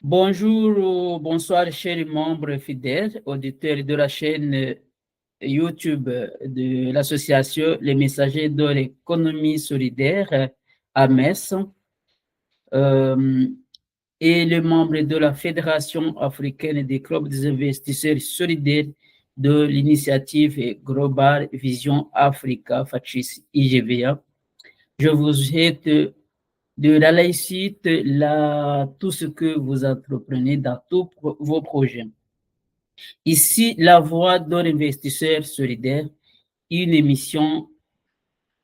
Bonjour ou bonsoir, chers membres fidèles, auditeurs de la chaîne YouTube de l'association Les Messagers de l'économie solidaire à Metz, euh, et les membres de la Fédération africaine des clubs des investisseurs solidaires de l'initiative globale Vision Africa, FACIS IGVA. Je vous souhaite de la réussite, tout ce que vous entreprenez dans tous vos projets. Ici, la voix d'un investisseur solidaire, une émission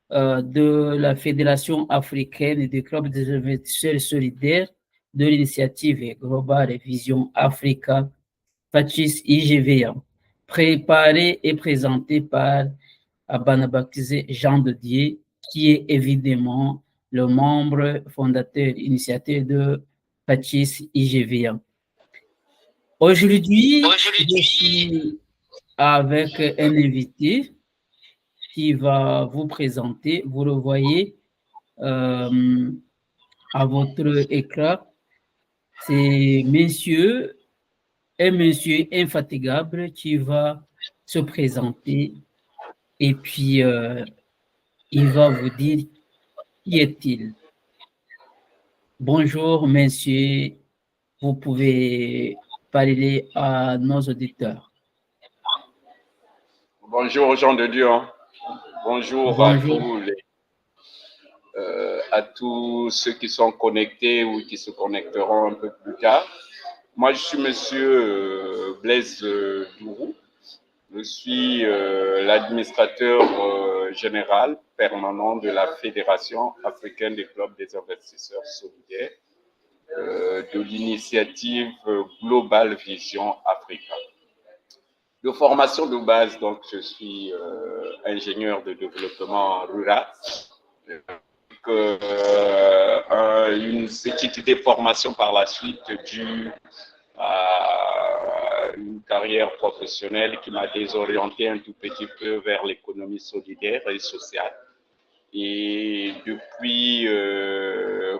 de la Fédération africaine des clubs des investisseurs solidaires de l'initiative globale Vision Africa, FACIS IGVA, préparée et présentée par Abanabakizé Jean de Dieu, qui est évidemment le membre fondateur initiateur de FACIS IGVA. Aujourd'hui, je suis avec un invité qui va vous présenter. Vous le voyez à votre écran. C'est un monsieur infatigable qui va se présenter et puis il va vous dire qui est-il. Bonjour, monsieur. Vous pouvez parler à nos auditeurs. Bonjour, Jean de Dieu. Bonjour, Bonjour. À tous ceux qui sont connectés ou qui se connecteront un peu plus tard. Moi, je suis monsieur Blaise Dourou. Je suis l'administrateur général permanent de la Fédération africaine des clubs des investisseurs solidaires de l'initiative Global Vision Africa. De formation de base, donc, je suis ingénieur de développement rural. Une petite déformation par la suite due à une carrière professionnelle qui m'a désorienté un tout petit peu vers l'économie solidaire et sociale. Et depuis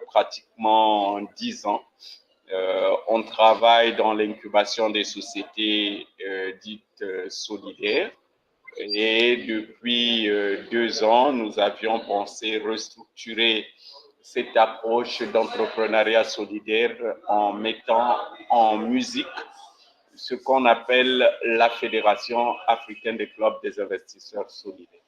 pratiquement 10 ans, on travaille dans l'incubation des sociétés dites solidaires. Et depuis 2 ans, nous avions pensé restructurer cette approche d'entrepreneuriat solidaire en mettant en musique ce qu'on appelle la Fédération africaine des clubs des investisseurs solidaires,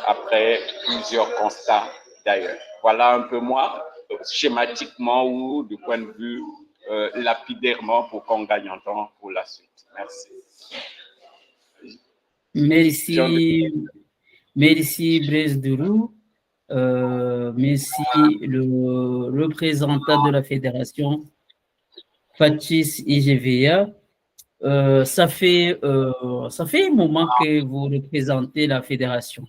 après plusieurs constats d'ailleurs. Voilà un peu moi, schématiquement ou du point de vue lapidairement pour qu'on gagne en temps pour la suite. Merci. Merci Blaise Dourou. Merci le représentant de la fédération, FACIS IGVA. Ça fait un moment que vous représentez la fédération.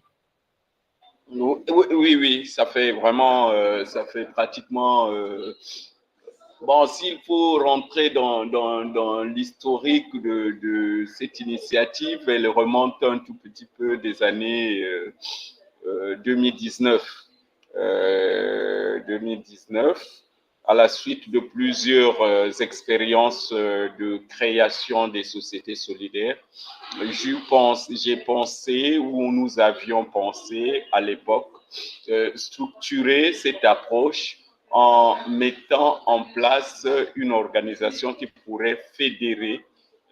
Oui, ça fait vraiment, ça fait pratiquement... Bon, s'il faut rentrer dans l'historique de cette initiative, elle remonte un tout petit peu des années 2019. 2019, à la suite de plusieurs expériences de création des sociétés solidaires, j'ai pensé, ou nous avions pensé à l'époque, structurer cette approche en mettant en place une organisation qui pourrait fédérer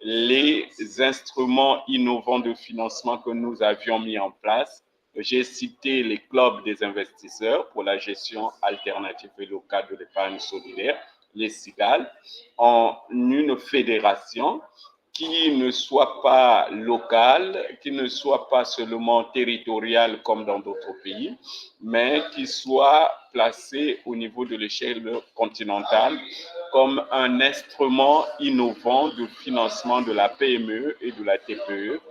les instruments innovants de financement que nous avions mis en place. J'ai cité les clubs des investisseurs pour la gestion alternative et locale de l'épargne solidaire, les CIGAL, en une fédération qui ne soit pas locale, qui ne soit pas seulement territoriale comme dans d'autres pays, mais qui soit placée au niveau de l'échelle continentale comme un instrument innovant de financement de la PME et de la TPE,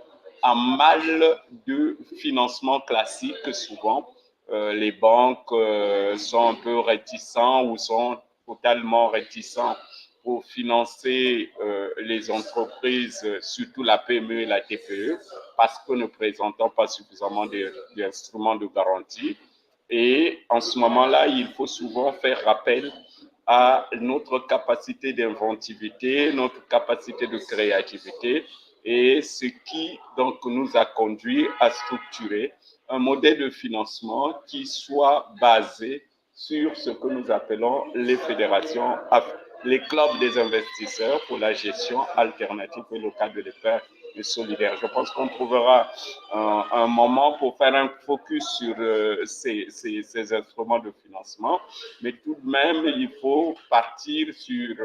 à mal de financement classique souvent. Les banques sont un peu réticents ou sont totalement réticents pour financer les entreprises, surtout la PME et la TPE, parce que ne présentant pas suffisamment d'instruments de garantie. Et en ce moment-là, il faut souvent faire appel à notre capacité d'inventivité, notre capacité de créativité, et ce qui donc nous a conduit à structurer un modèle de financement qui soit basé sur ce que nous appelons les fédérations, les clubs des investisseurs pour la gestion alternative et locale de l'épargne solidaire. Je pense qu'on trouvera un moment pour faire un focus sur ces instruments de financement, mais tout de même, il faut partir sur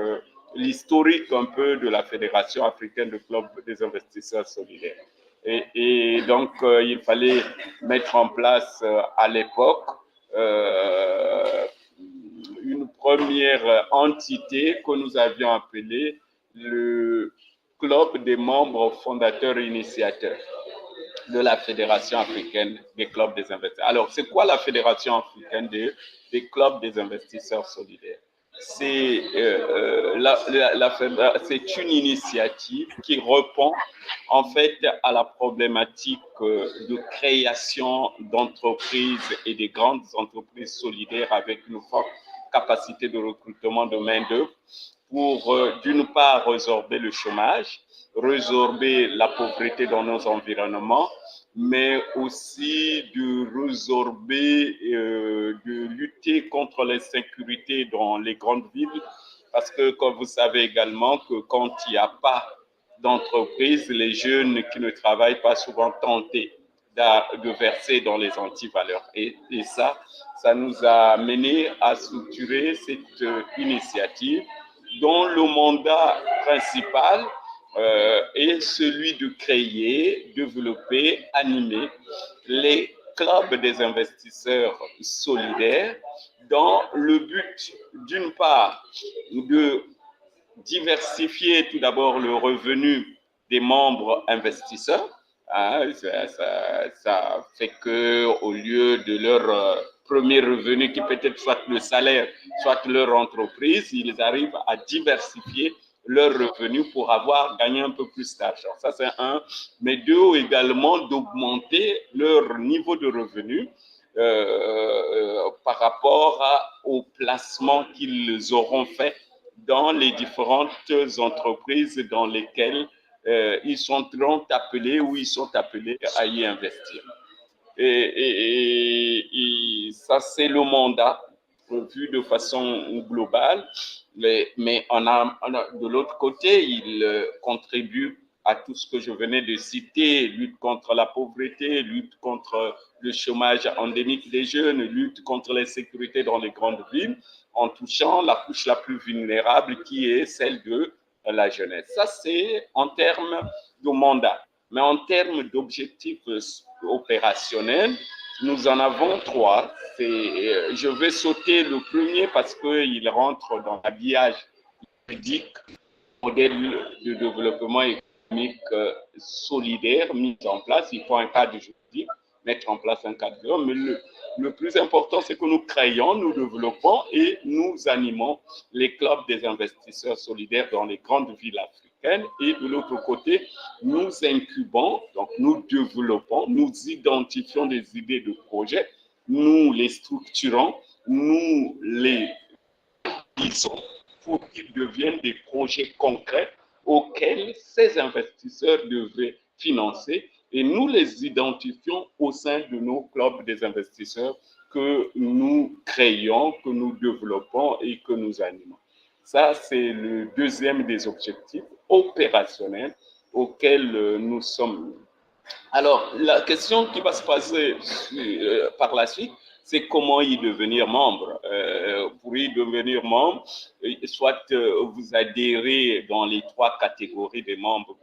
l'historique un peu de la Fédération africaine de clubs des investisseurs solidaires. Et donc, il fallait mettre en place à l'époque une première entité que nous avions appelée le Club des membres fondateurs et initiateurs de la Fédération africaine des clubs des investisseurs. Alors, c'est quoi la Fédération africaine des clubs des investisseurs solidaires? C'est c'est une initiative qui répond en fait à la problématique de création d'entreprises et des grandes entreprises solidaires avec une forte capacité de recrutement de main-d'œuvre pour, d'une part, résorber le chômage, résorber la pauvreté dans nos environnements, mais aussi de résorber, de lutter contre l'insécurité dans les grandes villes, parce que, comme vous savez également, que quand il n'y a pas d'entreprise, les jeunes qui ne travaillent pas souvent tentés de verser dans les antivaleurs. Et ça nous a mené à structurer cette initiative dont le mandat principal est celui de créer, développer, animer les clubs des investisseurs solidaires dans le but, d'une part, de diversifier tout d'abord le revenu des membres investisseurs. Ça fait qu'au lieu de leur premier revenu, qui peut être soit le salaire, soit leur entreprise, ils arrivent à diversifier leurs revenus pour avoir gagné un peu plus d'argent. Ça, c'est un. Mais deux, également, d'augmenter leur niveau de revenu par rapport au placement qu'ils auront fait dans les différentes entreprises dans lesquelles ils sont appelés ou ils sont appelés à y investir. Et ça, c'est le mandat vu de façon globale, mais de l'autre côté, il contribue à tout ce que je venais de citer, lutte contre la pauvreté, lutte contre le chômage endémique des jeunes, lutte contre l'insécurité dans les grandes villes, en touchant la couche la plus vulnérable qui est celle de la jeunesse. Ça, c'est en termes de mandat. Mais en termes d'objectifs opérationnels, nous en avons trois. Je vais sauter le premier parce qu'il rentre dans l'habillage juridique, modèle de développement économique solidaire mis en place. Il faut un cadre juridique, mettre en place un cadre juridique. Mais le plus important, c'est que nous créons, nous développons et nous animons les clubs des investisseurs solidaires dans les grandes villes africaines. Et de l'autre côté, nous incubons, donc nous développons, nous identifions des idées de projets, nous les structurons, nous les lisons pour qu'ils deviennent des projets concrets auxquels ces investisseurs devaient financer, et nous les identifions au sein de nos clubs des investisseurs que nous créons, que nous développons et que nous animons. Ça, c'est le deuxième des objectifs opérationnels auxquels nous sommes. Alors, la question qui va se passer par la suite, c'est comment y devenir membre. Pour y devenir membre, soit vous adhérez dans les trois catégories des membres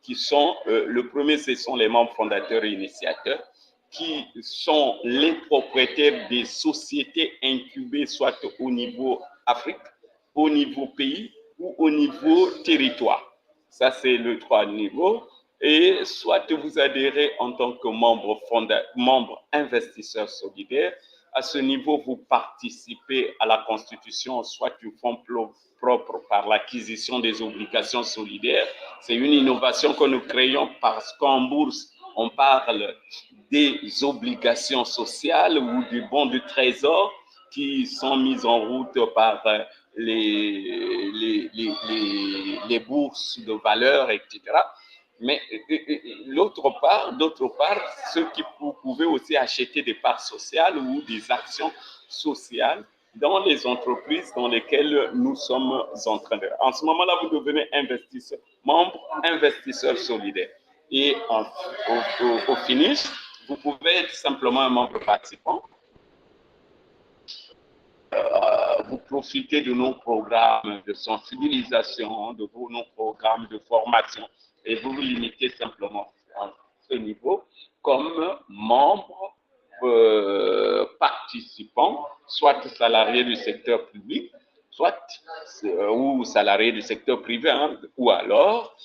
qui sont le premier, ce sont les membres fondateurs et initiateurs, qui sont les propriétaires des sociétés incubées, soit au niveau Afrique, au niveau pays ou au niveau territoire. Ça, c'est le troisième niveau. Et soit vous adhérez en tant que membre investisseur solidaire. À ce niveau, vous participez à la constitution soit du fonds propre par l'acquisition des obligations solidaires. C'est une innovation que nous créons parce qu'en bourse, on parle des obligations sociales ou du bon du trésor. qui sont mises en route par les bourses de valeur, etc. Mais d'autre part, ceux qui pouvaient aussi acheter des parts sociales ou des actions sociales dans les entreprises dans lesquelles nous sommes en train de... En ce moment-là, vous devenez investisseur, membre investisseur solidaire. Et au finish, vous pouvez être simplement un membre participant. Vous profitez de nos programmes de sensibilisation, de nos programmes de formation, et vous vous limitez simplement à ce niveau comme membre participant, soit salarié du secteur public, soit ou salarié du secteur privé, hein, ou alors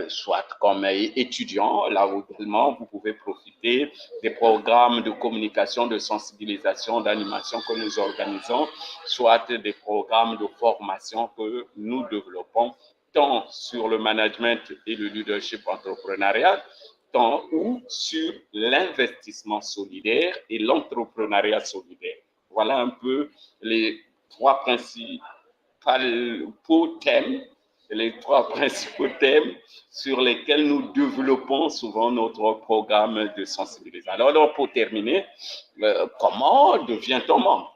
soit comme étudiant, là où vraiment vous pouvez profiter des programmes de communication, de sensibilisation, d'animation que nous organisons, soit des programmes de formation que nous développons, tant sur le management et le leadership entrepreneurial, tant ou sur l'investissement solidaire et l'entrepreneuriat solidaire. Voilà un peu les trois principaux thèmes sur lesquels nous développons souvent notre programme de sensibilisation. Alors pour terminer, comment devient-on membre?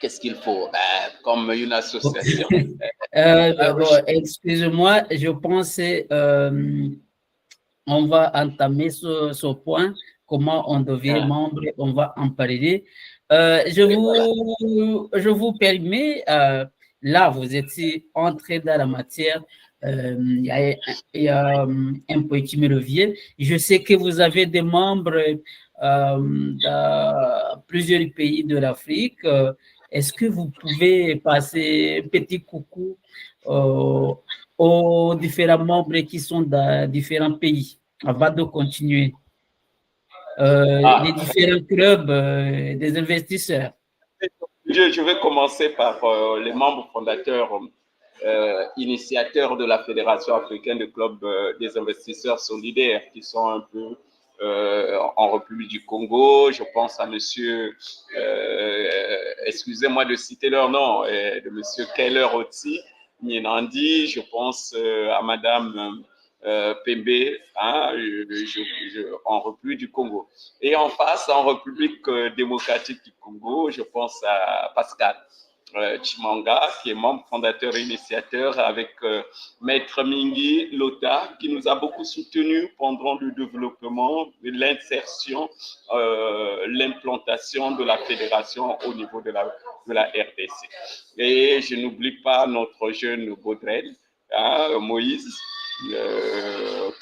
Qu'est-ce qu'il faut? Comme une association. Bon, excusez-moi, je pense on va entamer ce point, comment on devient membre, on va en parler. Je vous permets, là, vous étiez entré dans la matière, il y a un point qui me revient. Je sais que vous avez des membres dans plusieurs pays de l'Afrique. Est-ce que vous pouvez passer un petit coucou aux différents membres qui sont dans différents pays avant de continuer? Les différents clubs des investisseurs. Je vais commencer par les membres fondateurs, initiateurs de la Fédération africaine de clubs des investisseurs solidaires qui sont un peu en République du Congo. Je pense à monsieur, excusez-moi de citer leur nom, de monsieur Keller Otsi Nienandi. Je pense à madame Pembe, hein, en République du Congo. Et en face, en République démocratique du Congo, je pense à Pascal Chimanga, qui est membre fondateur et initiateur avec Maître Mingi Lota, qui nous a beaucoup soutenus pendant le développement, l'insertion, l'implantation de la fédération au niveau de la RDC. Et je n'oublie pas notre jeune Baudrel, hein, Moïse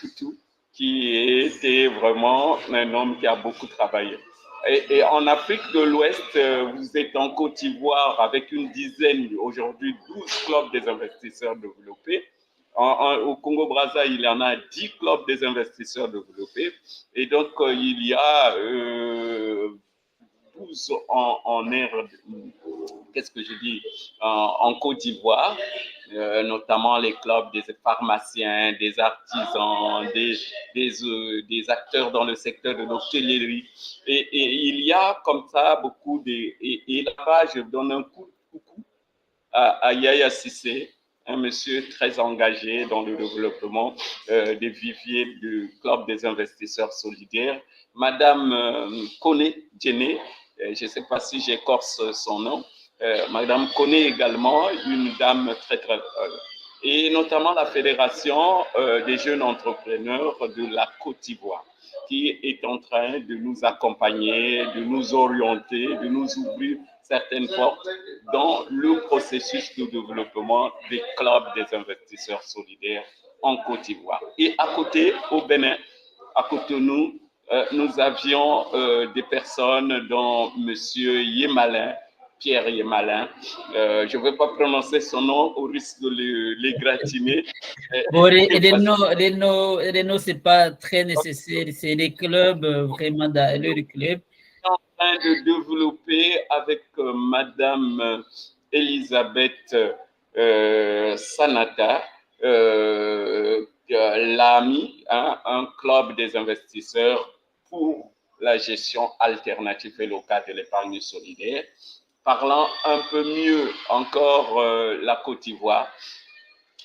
Toutou, qui était vraiment un homme qui a beaucoup travaillé. Et en Afrique de l'Ouest, vous êtes en Côte d'Ivoire avec une dizaine, aujourd'hui 12 clubs des investisseurs développés. Au Congo-Brazza, il y en a 10 clubs des investisseurs développés. Et donc, il y a 12 en aire, qu'est-ce que je dis, en Côte d'Ivoire, notamment les clubs des pharmaciens, des artisans, des acteurs dans le secteur de l'hôtellerie. Et il y a comme ça beaucoup de... Et là-bas, je donne un coup de coucou à Yaya Sissé, un monsieur très engagé dans le développement des viviers du Club des investisseurs solidaires. Madame Kone Djene, je ne sais pas si j'écorce son nom, Madame Kone également, une dame très, très... et notamment la Fédération des jeunes entrepreneurs de la Côte d'Ivoire, qui est en train de nous accompagner, de nous orienter, de nous ouvrir certaines portes dans le processus de développement des clubs des investisseurs solidaires en Côte d'Ivoire. Et à côté, au Bénin, à côté de nous, nous avions des personnes dont M. Yemalin, Pierre Yemalin, je ne vais pas prononcer son nom au risque de l'égratigner. Bon, les noms, ce n'est pas très nécessaire, c'est les clubs, vraiment dans le club. En train de développer avec Madame Elisabeth Sanata, l'AMI, hein, un club des investisseurs pour la gestion alternative et locale de l'épargne solidaire. Parlant un peu mieux encore la Côte d'Ivoire.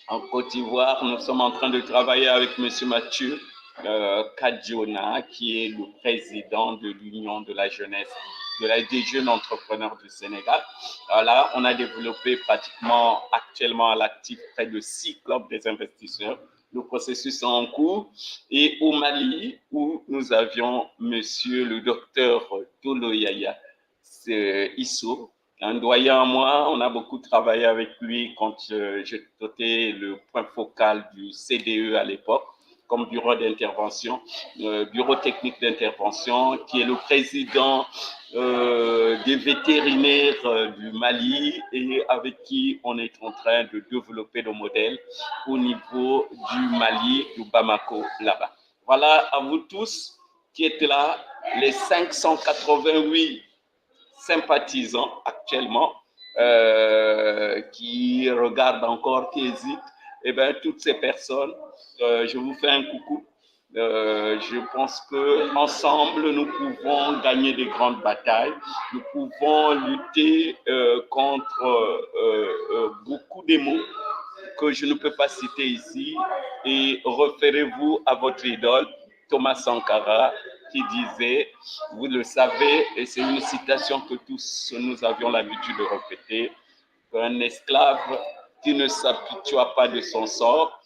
En Côte d'Ivoire, nous sommes en train de travailler avec M. Mathieu Kadjona, qui est le président de l'Union de la jeunesse, des jeunes entrepreneurs du Sénégal. Là, on a développé pratiquement actuellement à l'actif près de 6 clubs des investisseurs. Le processus est en cours. Et au Mali, où nous avions monsieur le docteur Toloyaya Isso, un doyen à moi, on a beaucoup travaillé avec lui quand j'étais le point focal du CDE à l'époque, comme bureau d'intervention, bureau technique d'intervention, qui est le président des vétérinaires du Mali et avec qui on est en train de développer le modèle au niveau du Mali, du Bamako, là-bas. Voilà à vous tous qui êtes là, les 588 sympathisants actuellement qui regardent encore, qui hésitent, et bien toutes ces personnes, je vous fais un coucou. Je pense que ensemble nous pouvons gagner des grandes batailles. Nous pouvons lutter contre beaucoup de mots que je ne peux pas citer ici. Et référez-vous à votre idole, Thomas Sankara, qui disait, vous le savez, et c'est une citation que tous nous avions l'habitude de répéter, qu'un esclave qui ne s'habitue pas de son sort,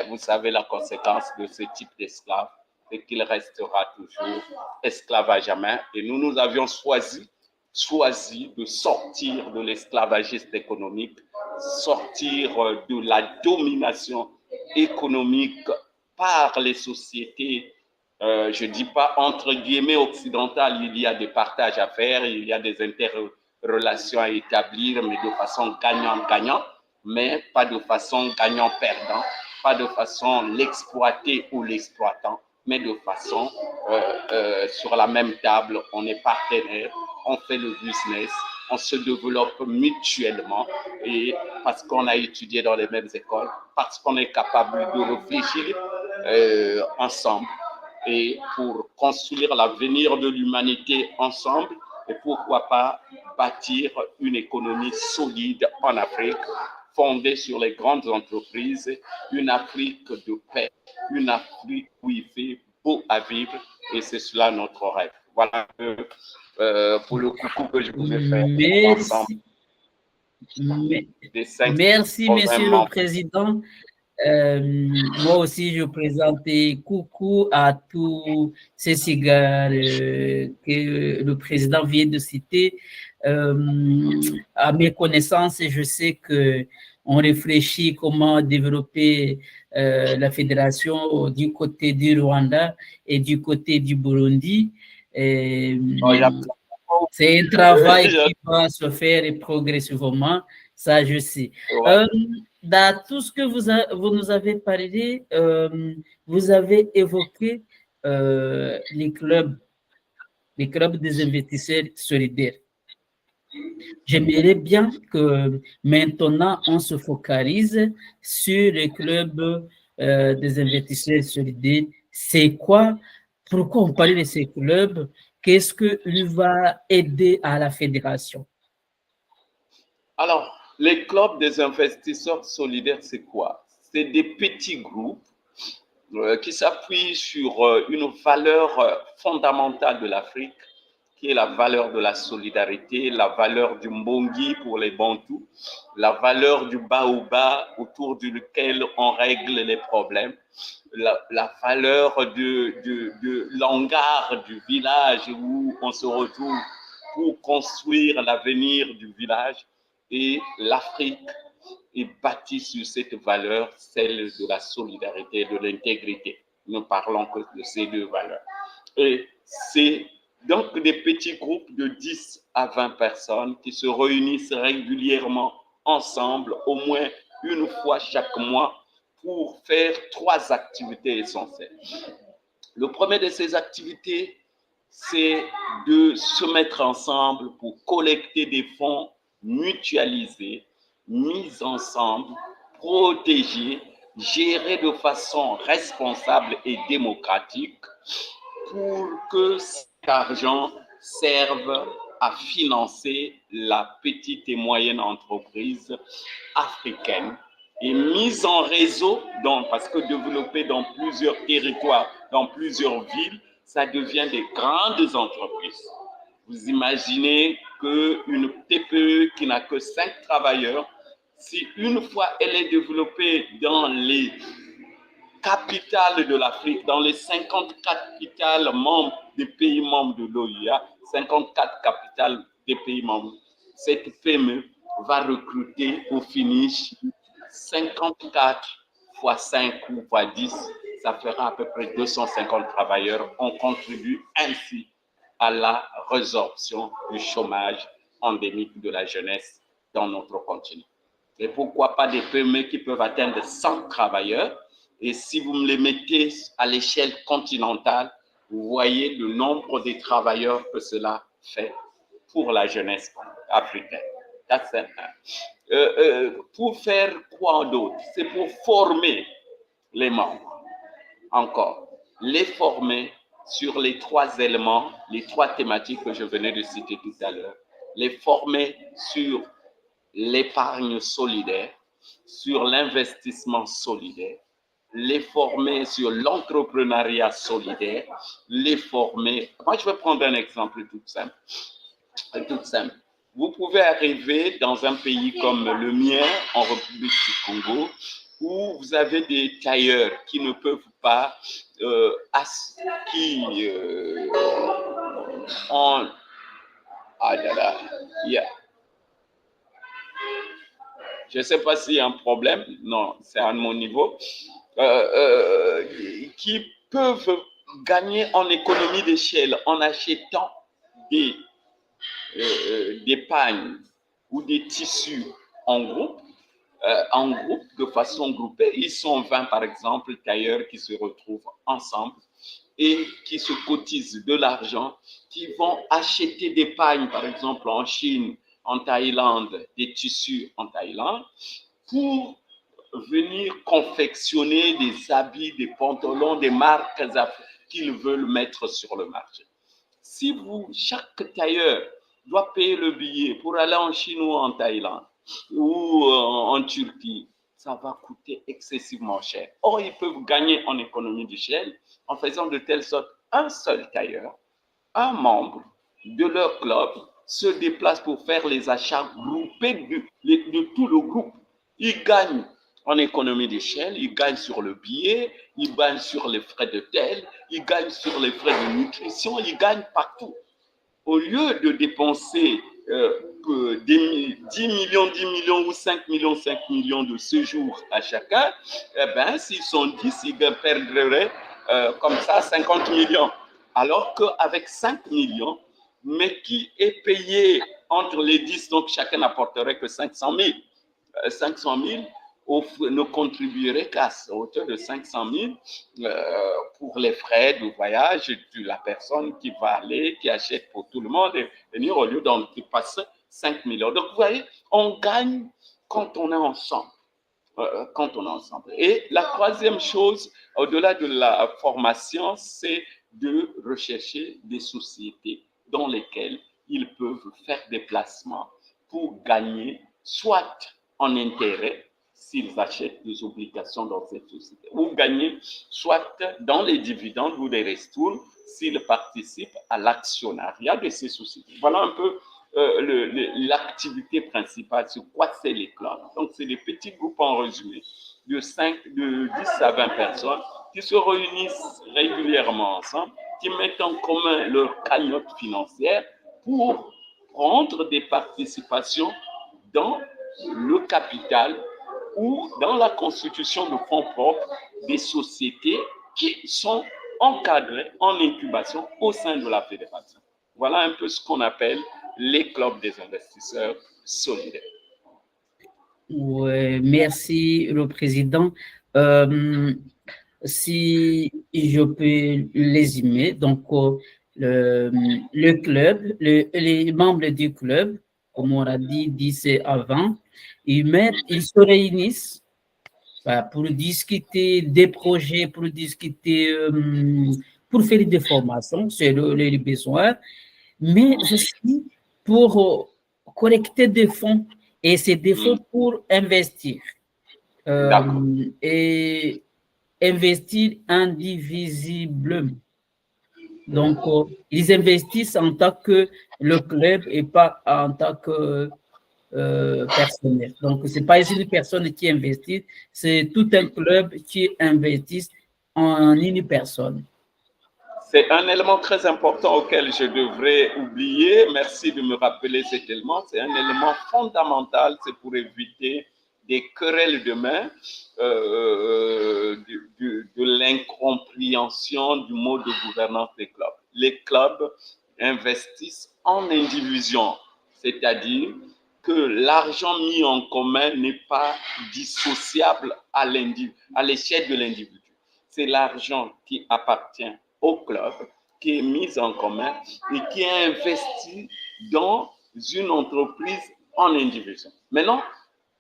vous savez la conséquence de ce type d'esclave, c'est qu'il restera toujours esclave à jamais. Et nous avions choisi de sortir de l'esclavagisme économique, sortir de la domination économique par les sociétés. Je ne dis pas entre guillemets occidentales, il y a des partages à faire, il y a des interrelations à établir, mais de façon gagnant-gagnant, mais pas de façon gagnant-perdant, pas de façon l'exploité ou l'exploitant, mais de façon sur la même table, on est partenaire, on fait le business, on se développe mutuellement et parce qu'on a étudié dans les mêmes écoles, parce qu'on est capable de réfléchir ensemble et pour construire l'avenir de l'humanité ensemble et pourquoi pas bâtir une économie solide en Afrique fondée sur les grandes entreprises, une Afrique de paix, une Afrique où il fait beau à vivre et c'est cela notre rêve. Voilà pour le coucou que je vous ai fait ensemble. Merci, Monsieur le Président. Moi aussi, je présentais coucou à tous ces cigares que le président vient de citer. À mes connaissances, je sais que on réfléchit comment développer la fédération du côté du Rwanda et du côté du Burundi. C'est un travail qui va se faire progressivement, ça je sais. Dans tout ce que vous nous avez parlé, vous avez évoqué les clubs des investisseurs solidaires. J'aimerais bien que maintenant on se focalise sur les clubs des investisseurs solidaires. C'est quoi? Pourquoi on parle de ces clubs? Qu'est-ce que lui va aider à la fédération? Alors, les clubs des investisseurs solidaires, c'est quoi? C'est des petits groupes qui s'appuient sur une valeur fondamentale de l'Afrique, qui est la valeur de la solidarité, la valeur du mbongi pour les bantous, la valeur du baobab autour duquel on règle les problèmes, la valeur de l'hangar du village où on se retrouve pour construire l'avenir du village. Et l'Afrique est bâtie sur cette valeur, celle de la solidarité, de l'intégrité. Nous parlons que de ces deux valeurs. Et c'est donc des petits groupes de 10 à 20 personnes qui se réunissent régulièrement ensemble, au moins une fois chaque mois, pour faire 3 activités essentielles. Le premier de ces activités, c'est de se mettre ensemble pour collecter des fonds mutualisés, mis ensemble, protégés, gérés de façon responsable et démocratique pour que cet argent serve à financer la petite et moyenne entreprise africaine et mise en réseau, parce que développer dans plusieurs territoires, dans plusieurs villes, ça devient des grandes entreprises. Vous imaginez qu'une TPE qui n'a que 5 travailleurs, si une fois elle est développée dans les capitales de l'Afrique, dans les 54 capitales membres des pays membres de l'OIA, 54 capitales des pays membres, cette PME va recruter au finish 54 fois 5 ou fois 10, ça fera à peu près 250 travailleurs. On contribue ainsi à la résorption du chômage endémique de la jeunesse dans notre continent. Et pourquoi pas des PME qui peuvent atteindre 100 travailleurs? Et si vous me les mettez à l'échelle continentale, vous voyez le nombre de travailleurs que cela fait pour la jeunesse africaine. Pour faire quoi d'autre? C'est pour former les membres. Encore, les former sur les 3 éléments, les 3 thématiques que je venais de citer tout à l'heure. Les former sur l'épargne solidaire, sur l'investissement solidaire, les former sur l'entrepreneuriat solidaire, les former. Moi, je vais prendre un exemple tout simple. Vous pouvez arriver dans un pays comme le mien, en République du Congo, où vous avez des tailleurs qui ne peuvent pas, je ne sais pas s'il y a un problème, non, c'est à mon niveau, qui peuvent gagner en économie d'échelle en achetant des pagnes ou des tissus en groupe, de façon groupée. Ils sont 20, par exemple, tailleurs qui se retrouvent ensemble et qui se cotisent de l'argent, qui vont acheter des pagnes, par exemple, en Chine, en Thaïlande, des tissus en Thaïlande, pour venir confectionner des habits, des pantalons, des marques qu'ils veulent mettre sur le marché. Si chaque tailleur doit payer le billet pour aller en Chine ou en Thaïlande ou en Turquie, ça va coûter excessivement cher. Or, ils peuvent gagner en économie d'échelle en faisant de telle sorte un seul tailleur, un membre de leur club se déplace pour faire les achats groupés de tout le groupe. Ils gagnent en économie d'échelle, ils gagnent sur le billet, ils gagnent sur les frais d'hôtel, ils gagnent sur les frais de nutrition, ils gagnent partout. Au lieu de dépenser 10 millions ou 5 millions de séjours à chacun, s'ils sont 10, ils perdraient comme ça 50 millions. Alors qu'avec 5 millions, mais qui est payé entre les 10, donc chacun n'apporterait que 500 000. 500 000 ne contribuerait qu'à hauteur de 500 000 pour les frais de voyage de la personne qui va aller, qui achète pour tout le monde et venir au lieu d'en passer 5 millions. Donc, vous voyez, on gagne quand on est ensemble. Et la troisième chose, au-delà de la formation, c'est de rechercher des sociétés dans lesquelles ils peuvent faire des placements pour gagner soit en intérêt, s'ils achètent des obligations dans cette société, ou gagner soit dans les dividendes ou les ristournes s'ils participent à l'actionnariat de ces sociétés. Voilà un peu l'activité principale, sur quoi c'est les clubs. Donc, c'est des petits groupes en résumé de 10 à 20 personnes qui se réunissent régulièrement ensemble, qui mettent en commun leur cagnotte financière pour prendre des participations dans le capital ou dans la constitution de fonds propres des sociétés qui sont encadrées en incubation au sein de la fédération. Voilà un peu ce qu'on appelle les clubs des investisseurs solidaires. Ouais, merci, le président. Si je peux résumer, donc le club, les membres du club, comme on a dit avant, ils se réunissent pour discuter des projets, pour discuter pour faire des formations selon les besoins, mais aussi pour collecter des fonds. Et c'est des fonds pour investir. Et investir indivisiblement. Donc, ils investissent en tant que le club et pas en tant que personnel. Donc, ce n'est pas une personne qui investit, c'est tout un club qui investit en une personne. C'est un élément très important auquel je devrais oublier. Merci de me rappeler cet élément. C'est un élément fondamental, c'est pour éviter des querelles demain, de l'incompréhension du mode de gouvernance des clubs. Les clubs investissent en indivision, c'est-à-dire que l'argent mis en commun n'est pas dissociable à l'échelle de l'individu. C'est l'argent qui appartient au club, qui est mis en commun et qui est investi dans une entreprise en indivision. Maintenant,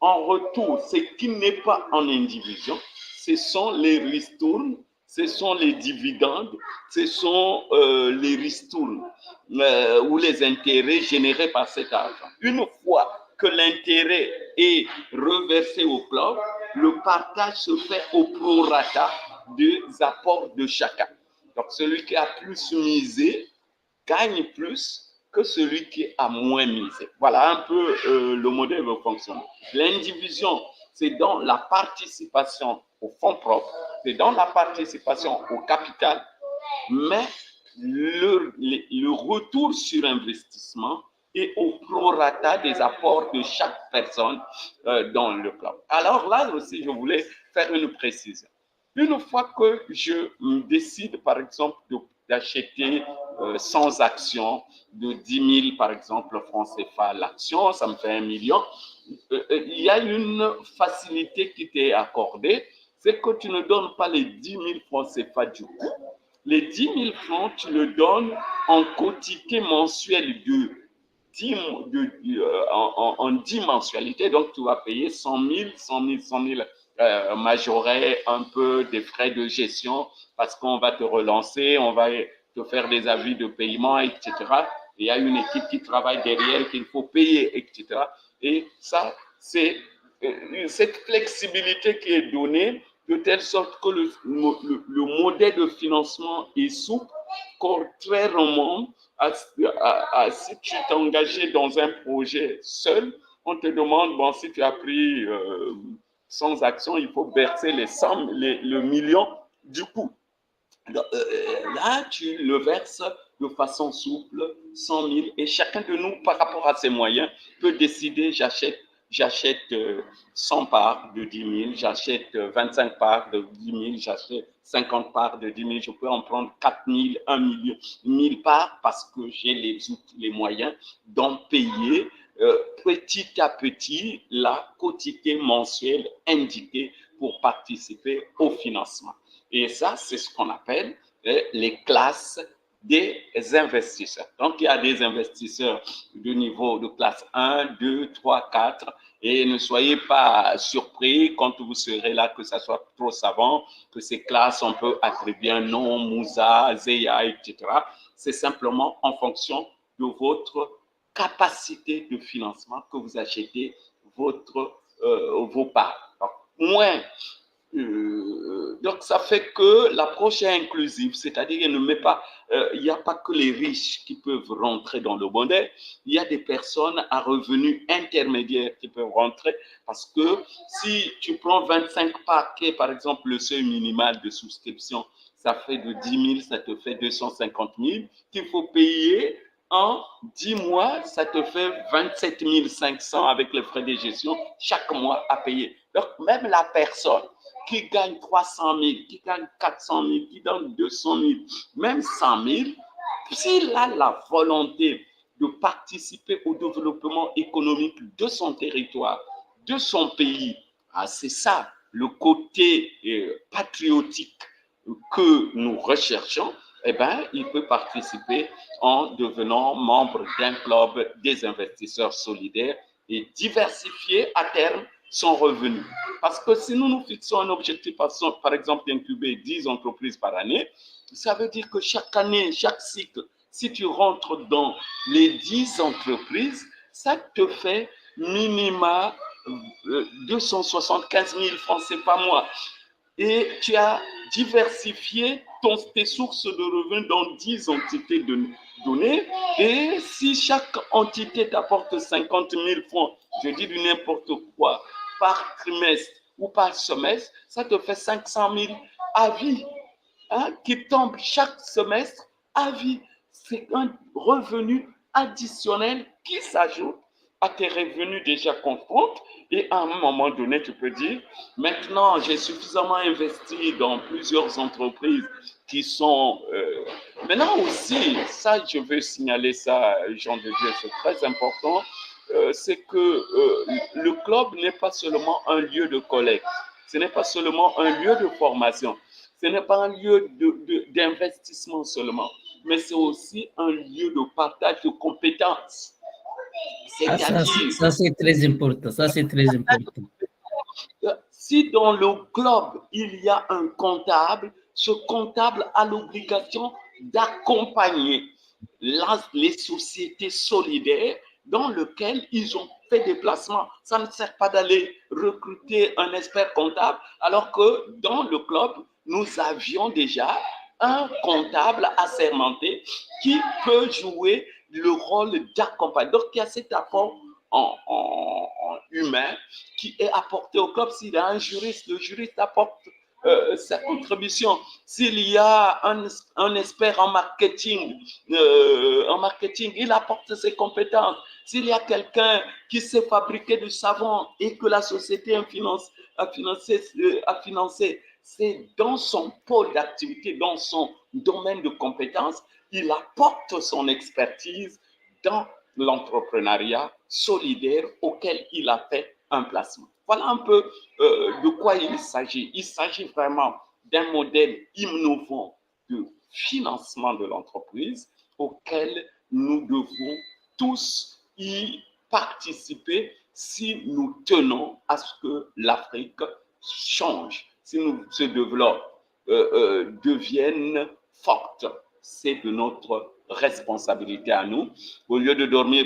en retour, ce qui n'est pas en indivision, ce sont les ristournes, ce sont les dividendes, ce sont les ristournes ou les intérêts générés par cet argent. Une fois que l'intérêt est reversé au club, le partage se fait au prorata des apports de chacun. Donc, celui qui a plus misé gagne plus que celui qui a moins misé. Voilà un peu le modèle de fonctionnement. L'indivision, c'est dans la participation au fonds propre, c'est dans la participation au capital, mais le retour sur investissement est au prorata des apports de chaque personne dans le club. Alors là aussi, je voulais faire une précision. Une fois que je décide, par exemple, d'acheter 100 actions de 10 000, par exemple, francs CFA l'action, ça me fait 1 million, il y a une facilité qui t'est accordée, c'est que tu ne donnes pas les 10 000 francs CFA du coup. Les 10 000 francs, tu le donnes en quotité mensuelle en 10 mensualités. Donc, tu vas payer 100 000, 100 000, 100 000 majorer un peu des frais de gestion parce qu'on va te relancer, on va te faire des avis de paiement, etc. Il y a une équipe qui travaille derrière qu'il faut payer, etc. Et ça, c'est cette flexibilité qui est donnée de telle sorte que le modèle de financement est souple, contrairement à si tu t'es engagé dans un projet seul, on te demande, bon, si tu as pris 100 actions, il faut verser le million du coup. Là, tu le verses de façon souple, 100 000, et chacun de nous, par rapport à ses moyens, peut décider, j'achète 100 parts de 10 000, j'achète 25 parts de 10 000, j'achète 50 parts de 10 000, je peux en prendre 4 000, 1 million, 1000 parts parce que j'ai les moyens d'en payer petit à petit la quotité mensuelle indiquée pour participer au financement. Et ça, c'est ce qu'on appelle les classes des investisseurs. Donc, il y a des investisseurs de niveau de classe 1, 2, 3, 4. Et ne soyez pas surpris quand vous serez là que ça soit trop savant, que ces classes, on peut attribuer un nom, Moussa, Zeya, etc. C'est simplement en fonction de votre capacité de financement que vous achetez vos parts. Donc, moins donc, ça fait que l'approche est inclusive, c'est-à-dire qu'il n'y a pas que les riches qui peuvent rentrer dans le modèle, il y a des personnes à revenus intermédiaires qui peuvent rentrer parce que si tu prends 25 paquets, par exemple, le seuil minimal de souscription, ça fait de 10 000, ça te fait 250 000, qu'il faut payer en 10 mois, ça te fait 27 500 avec les frais de gestion chaque mois à payer. Donc, même la personne qui gagne 300 000, qui gagne 400 000, qui donne 200 000, même 100 000, s'il a la volonté de participer au développement économique de son territoire, de son pays, c'est ça le côté patriotique que nous recherchons, eh bien, il peut participer en devenant membre d'un club des investisseurs solidaires et diversifier à terme son revenu. Parce que si nous nous fixons un objectif, par exemple, d'incuber 10 entreprises par année, ça veut dire que chaque année, chaque cycle, si tu rentres dans les 10 entreprises, ça te fait minima 275 000 francs CFA par mois. Et tu as diversifié tes sources de revenus dans 10 entités données. Et si chaque entité t'apporte 50 000 francs, je dis du n'importe quoi, par trimestre ou par semestre, ça te fait 500 000 à vie, hein, qui tombent chaque semestre à vie. C'est un revenu additionnel qui s'ajoute à tes revenus déjà constants. Et à un moment donné, tu peux dire, maintenant, j'ai suffisamment investi dans plusieurs entreprises qui sont... Maintenant aussi, ça, je veux signaler ça, Jean de Dieu, c'est très important, c'est que le club n'est pas seulement un lieu de collecte, ce n'est pas seulement un lieu de formation, ce n'est pas un lieu d'investissement seulement, mais c'est aussi un lieu de partage de compétences. Ah, ça c'est très important. Ça, c'est très important. Si dans le club, il y a un comptable, ce comptable a l'obligation d'accompagner les sociétés solidaires dans lesquelles ils ont fait des placements. Ça ne sert pas d'aller recruter un expert comptable, alors que dans le club, nous avions déjà un comptable assermenté qui peut jouer le rôle d'accompagnement. Donc, il y a cet apport en humain qui est apporté au club. S'il y a un juriste, le juriste apporte sa contribution. S'il y a un expert en marketing, il apporte ses compétences. S'il y a quelqu'un qui sait fabriquer du savon et que la société a financé, c'est dans son pôle d'activité, dans son domaine de compétences, il apporte son expertise dans l'entrepreneuriat solidaire auquel il a fait un placement. Voilà un peu de quoi il s'agit. Il s'agit vraiment d'un modèle innovant de financement de l'entreprise auquel nous devons tous y participer si nous tenons à ce que l'Afrique change, si nous se développe, devienne forte. C'est de notre responsabilité à nous. Au lieu de dormir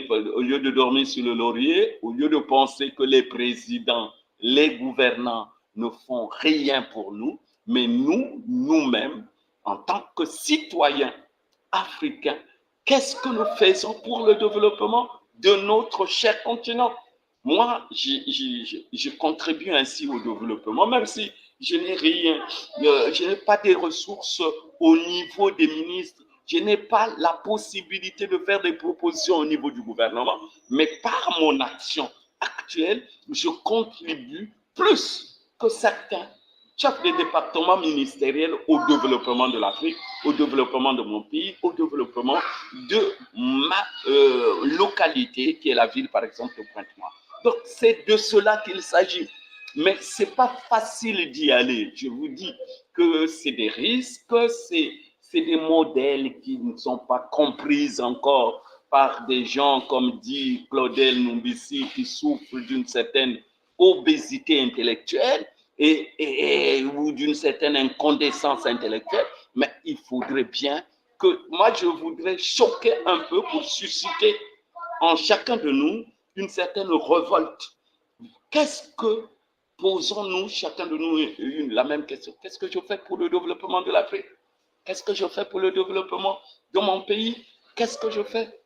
sur le laurier, au lieu de penser que les présidents, les gouvernants ne font rien pour nous, mais nous-mêmes, en tant que citoyens africains, qu'est-ce que nous faisons pour le développement de notre cher continent? Moi, je contribue ainsi au développement, même si je n'ai rien, je n'ai pas des ressources au niveau des ministres, je n'ai pas la possibilité de faire des propositions au niveau du gouvernement, mais par mon action actuelle, je contribue plus que certains chefs de département ministériel au développement de l'Afrique, au développement de mon pays, au développement de ma localité, qui est la ville, par exemple, de Pointe-Noire. Donc, c'est de cela qu'il s'agit. Mais ce n'est pas facile d'y aller. Je vous dis que c'est des risques, c'est des modèles qui ne sont pas compris encore par des gens, comme dit Claudel Numbissi, qui souffrent d'une certaine obésité intellectuelle ou d'une certaine incandescence intellectuelle. Mais il faudrait bien que, moi, je voudrais choquer un peu pour susciter en chacun de nous une certaine révolte. Qu'est-ce que, posons-nous chacun de nous la même question, qu'est-ce que je fais pour le développement de l'Afrique? Qu'est-ce que je fais pour le développement de mon pays? Qu'est-ce que je fais?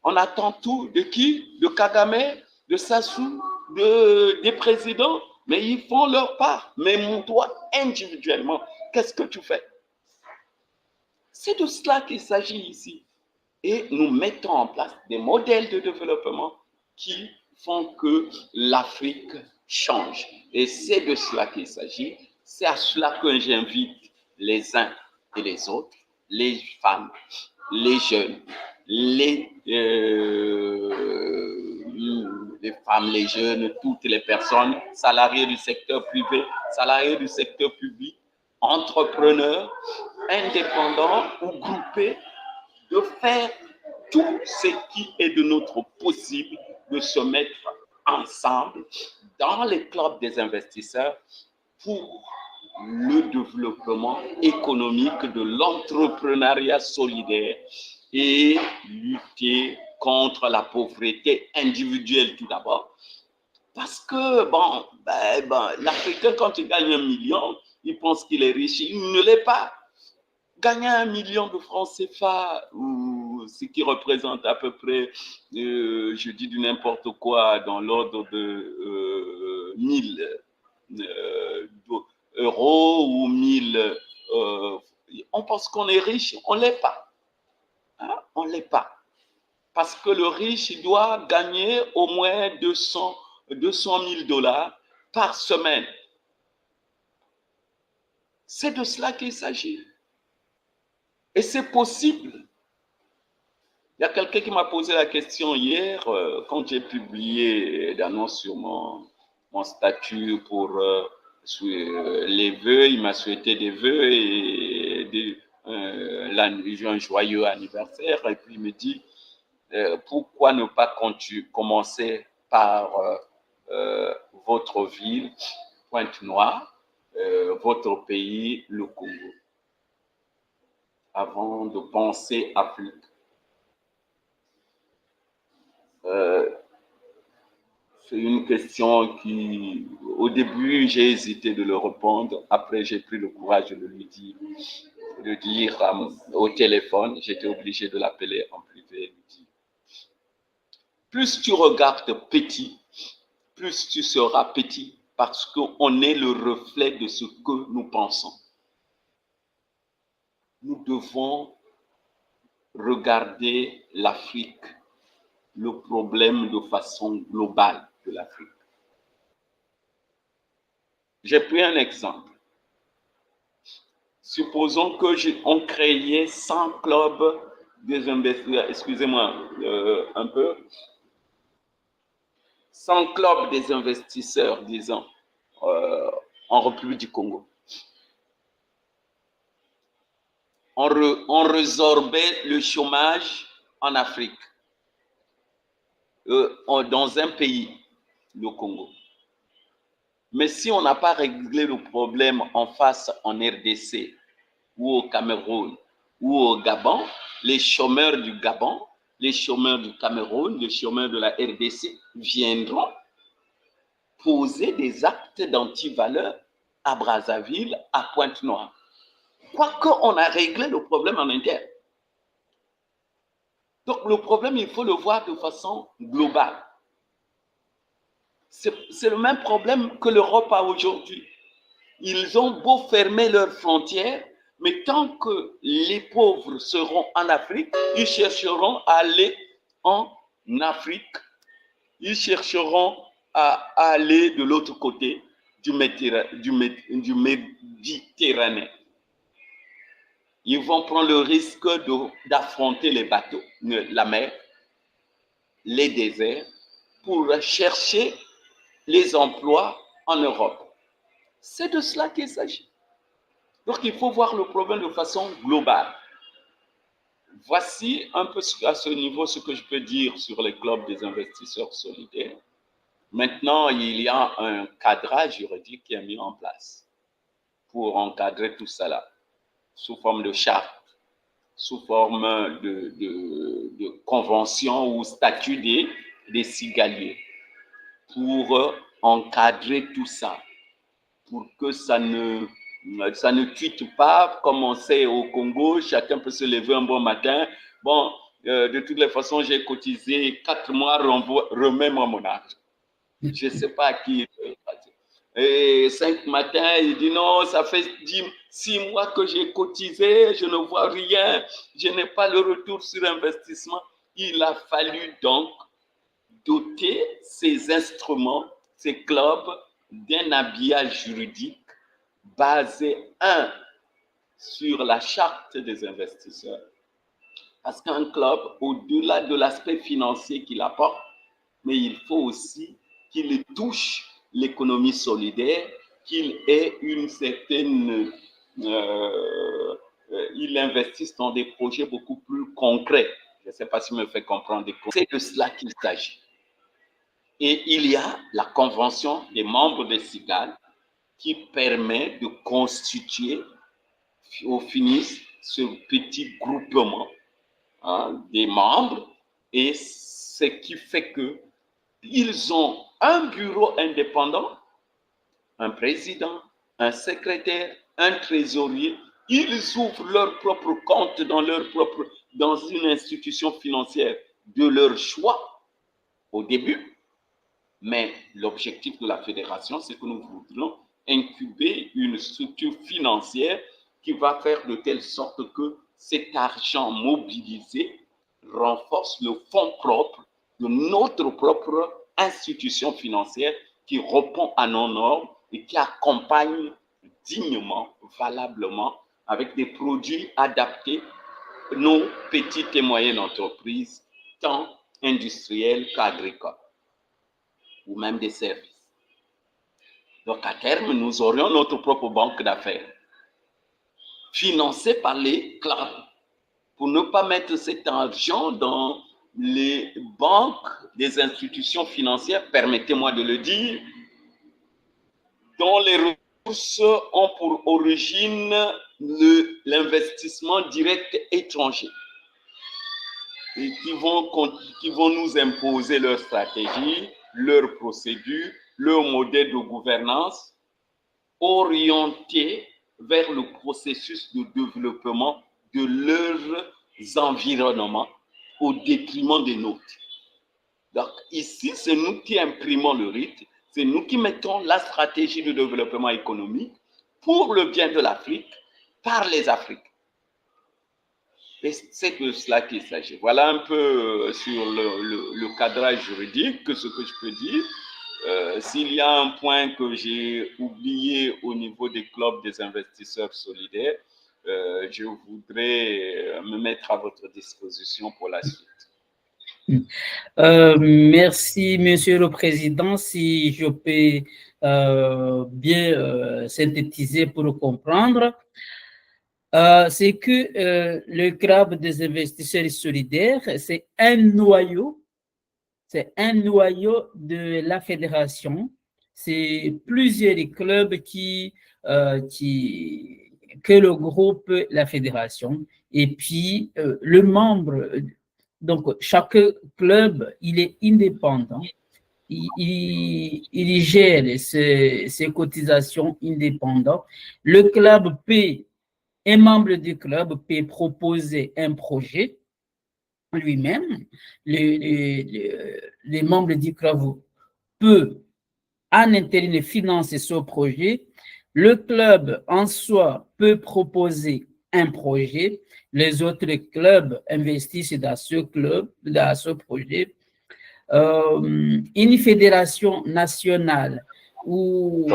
On attend tout de qui? De Kagame, de Sassou, des présidents, mais ils font leur part. Mais toi, individuellement, qu'est-ce que tu fais? C'est de cela qu'il s'agit ici. Et nous mettons en place des modèles de développement qui font que l'Afrique change. Et c'est de cela qu'il s'agit. C'est à cela que j'invite les uns et les autres, les femmes, les jeunes, les femmes, les jeunes, toutes les personnes, salariés du secteur privé, salariés du secteur public, entrepreneurs, indépendants ou groupés, de faire tout ce qui est de notre possible, de se mettre ensemble dans les clubs des investisseurs pour le développement économique de l'entrepreneuriat solidaire et lutter contre la pauvreté individuelle tout d'abord. Parce que, bon, l'Africain, quand il gagne 1 million, il pense qu'il est riche. Il ne l'est pas. Gagner 1 million de francs CFA, ou ce qui représente à peu près, je dis du n'importe quoi, dans l'ordre de 1000 euros ou 1000, on pense qu'on est riche, on ne l'est pas. Hein? On ne l'est pas. Parce que le riche, il doit gagner au moins 200 000 dollars par semaine. C'est de cela qu'il s'agit. Et c'est possible. Il y a quelqu'un qui m'a posé la question hier, quand j'ai publié l'annonce sur mon statut pour les vœux. Il m'a souhaité des vœux et un joyeux anniversaire. Et puis il me dit, pourquoi ne pas commencer par votre ville, Pointe-Noire, votre pays, le Congo, avant de penser Afrique. C'est une question qui, au début, j'ai hésité de le répondre. Après, j'ai pris le courage de lui dire au téléphone. J'étais obligé de l'appeler en privé. Plus tu regardes petit, plus tu seras petit, parce qu'on est le reflet de ce que nous pensons. Nous devons regarder l'Afrique, le problème de façon globale de l'Afrique. J'ai pris un exemple. Supposons qu'on créait 100 clubs des investisseurs, excusez-moi un peu, 100 clubs des investisseurs, disons, en République du Congo. On résorbait le chômage en Afrique, dans un pays, le Congo. Mais si on n'a pas réglé le problème en face en RDC ou au Cameroun ou au Gabon, les chômeurs du Gabon, les chômeurs du Cameroun, les chômeurs de la RDC viendront poser des actes d'antivaleur à Brazzaville, à Pointe-Noire. Quoique on a réglé le problème en interne. Donc le problème, il faut le voir de façon globale. C'est le même problème que l'Europe a aujourd'hui. Ils ont beau fermer leurs frontières, mais tant que les pauvres seront en Afrique, ils chercheront à aller en Afrique. Ils chercheront à aller de l'autre côté du Méditerranée. Ils vont prendre le risque d'affronter les bateaux, la mer, les déserts, pour chercher les emplois en Europe. C'est de cela qu'il s'agit. Donc, il faut voir le problème de façon globale. Voici un peu à ce niveau ce que je peux dire sur les clubs des investisseurs solidaires. Maintenant, il y a un cadrage juridique qui est mis en place pour encadrer tout cela, sous forme de charte, sous forme de convention ou statut des cigaliers, pour encadrer tout ça, pour que ça ne tweete pas, comme on sait au Congo, chacun peut se lever un bon matin. Bon, de toutes les façons, j'ai cotisé 4 mois, remets-moi mon âge. Je ne sais pas à qui. Et 5 matins, il dit non, ça fait 6 mois que j'ai cotisé, je ne vois rien, je n'ai pas le retour sur investissement. Il a fallu donc doter ces instruments, ces clubs, d'un habillage juridique basé, sur la charte des investisseurs. Parce qu'un club, au-delà de l'aspect financier qu'il apporte, mais il faut aussi qu'il touche l'économie solidaire, qu'il ait une certaine... il investisse dans des projets beaucoup plus concrets. Je ne sais pas si je me fais comprendre. C'est de cela qu'il s'agit. Et il y a la convention des membres de SIGAL qui permet de constituer au finish ce petit groupement des membres, et ce qui fait que ils ont un bureau indépendant, un président, un secrétaire, un trésorier. Ils ouvrent leur propre compte dans une institution financière de leur choix au début. Mais l'objectif de la fédération, c'est que nous voudrions incuber une structure financière qui va faire de telle sorte que cet argent mobilisé renforce le fonds propre de notre propre institution financière qui répond à nos normes et qui accompagne dignement, valablement, avec des produits adaptés, nos petites et moyennes entreprises, tant industrielles qu'agricoles, ou même des services. Donc, à terme, nous aurions notre propre banque d'affaires, financée par les clubs, pour ne pas mettre cet argent dans les banques des institutions financières, permettez-moi de le dire, dont les ressources ont pour origine l'investissement direct étranger, et qui vont nous imposer leur stratégie, leur procédure, leur modèle de gouvernance orienté vers le processus de développement de leurs environnements au détriment des nôtres. Donc ici, c'est nous qui imprimons le rythme, c'est nous qui mettons la stratégie de développement économique pour le bien de l'Afrique, par les Africains. Et c'est de cela qu'il s'agit. Voilà un peu sur le cadrage juridique ce que je peux dire. S'il y a un point que j'ai oublié au niveau des clubs des investisseurs solidaires, je voudrais me mettre à votre disposition pour la suite. Merci, Monsieur le Président. Si je peux bien synthétiser pour comprendre, c'est que le club des investisseurs solidaires, c'est un noyau de la fédération. C'est plusieurs clubs que le groupe la fédération. Et puis, le membre, donc chaque club, il est indépendant. Il gère ses cotisations indépendantes. Le club peut, un membre du club peut proposer un projet lui-même. Les membres du club peuvent en interne financer ce projet. Le club en soi peut proposer un projet. Les autres clubs investissent dans ce projet. Une fédération nationale ou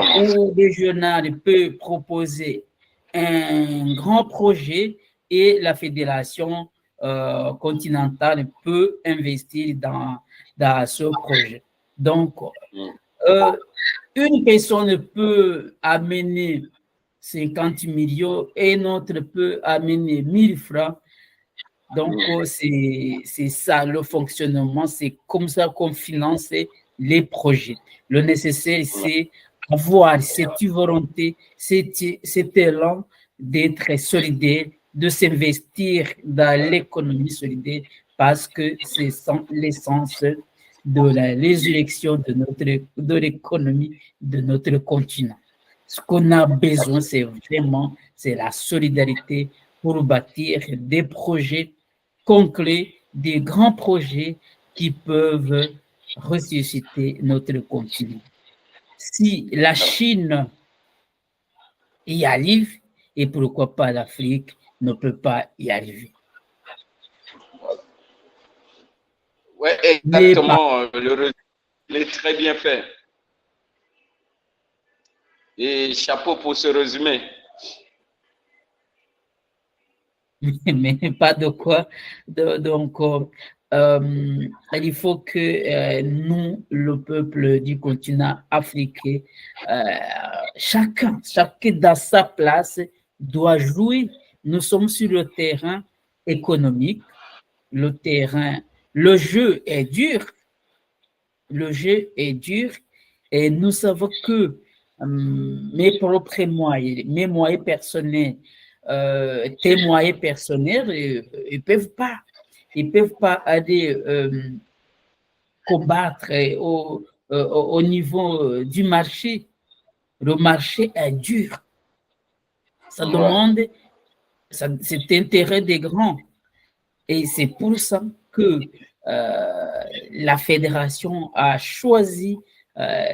régionale peut proposer un grand projet et la fédération continentale peut investir dans ce projet. Donc, une personne peut amener 50 millions et une autre peut amener 1000 francs. Donc, c'est ça le fonctionnement, c'est comme ça qu'on finance les projets. Le nécessaire, c'est avoir cette volonté, cet élan d'être solidaire, de s'investir dans l'économie solidaire, parce que c'est l'essence de la résurrection de l'économie de notre continent. Ce qu'on a besoin, c'est la solidarité pour bâtir des projets concrets, des grands projets qui peuvent ressusciter notre continent. Si la Chine y arrive, et pourquoi pas l'Afrique ne peut pas y arriver. Oui, exactement. Le résumé est très bien fait. Et chapeau pour ce résumé. Mais pas de quoi. Donc, il faut que nous, le peuple du continent africain, chacun dans sa place, doit jouer. Nous sommes sur le terrain économique. Le jeu est dur. Le jeu est dur et nous savons que mes propres moyens, mes moyens personnels, tes moyens personnels, ils peuvent pas aller combattre au niveau du marché. Le marché est dur. Ça demande cet intérêt des grands. Et c'est pour ça que la fédération a choisi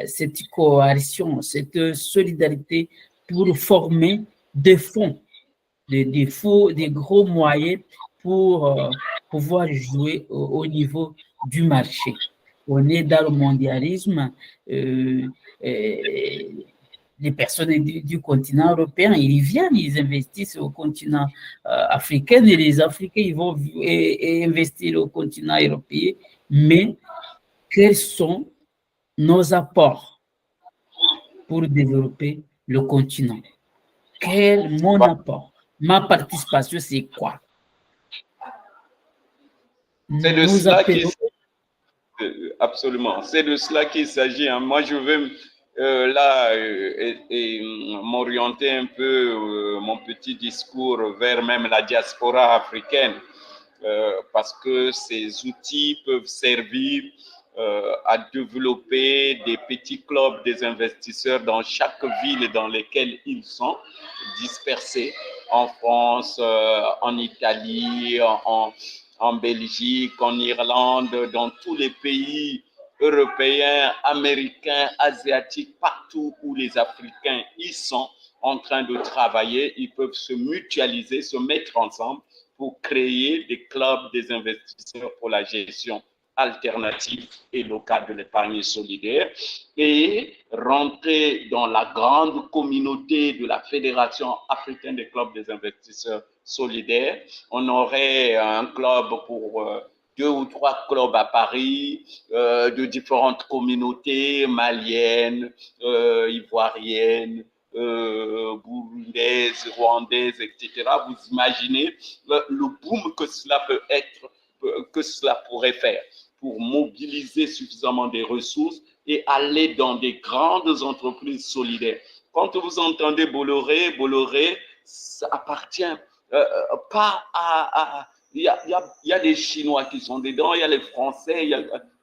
cette coalition, cette solidarité pour former des fonds, des gros moyens pour pouvoir jouer au niveau du marché. On est dans le mondialisme. Les personnes du continent européen, ils viennent, ils investissent au continent africain et les Africains, ils vont investir au continent européen. Mais quels sont nos apports pour développer le continent? Quel est mon apport? Ma participation, c'est quoi? C'est de cela qu'il s'agit. Absolument. C'est de cela qu'il s'agit. Hein. Moi, je veux m'orienter un peu mon petit discours vers même la diaspora africaine parce que ces outils peuvent servir à développer des petits clubs des investisseurs dans chaque ville dans lesquelles ils sont dispersés, en France, en Italie, en Belgique, en Irlande, dans tous les pays européens, américains, asiatiques, partout où les Africains y sont en train de travailler, ils peuvent se mutualiser, se mettre ensemble pour créer des clubs des investisseurs pour la gestion alternative et locale de l'épargne solidaire et rentrer dans la grande communauté de la Fédération africaine des clubs des investisseurs solidaires. On aurait un club pour 2 ou 3 clubs à Paris de différentes communautés maliennes, ivoiriennes, burundaises, rwandaises, etc. Vous imaginez le boom que cela peut être, que cela pourrait faire pour mobiliser suffisamment des ressources et aller dans des grandes entreprises solidaires. Quand vous entendez Bolloré, ça appartient pas à il y a des Chinois qui sont dedans, il y a les Français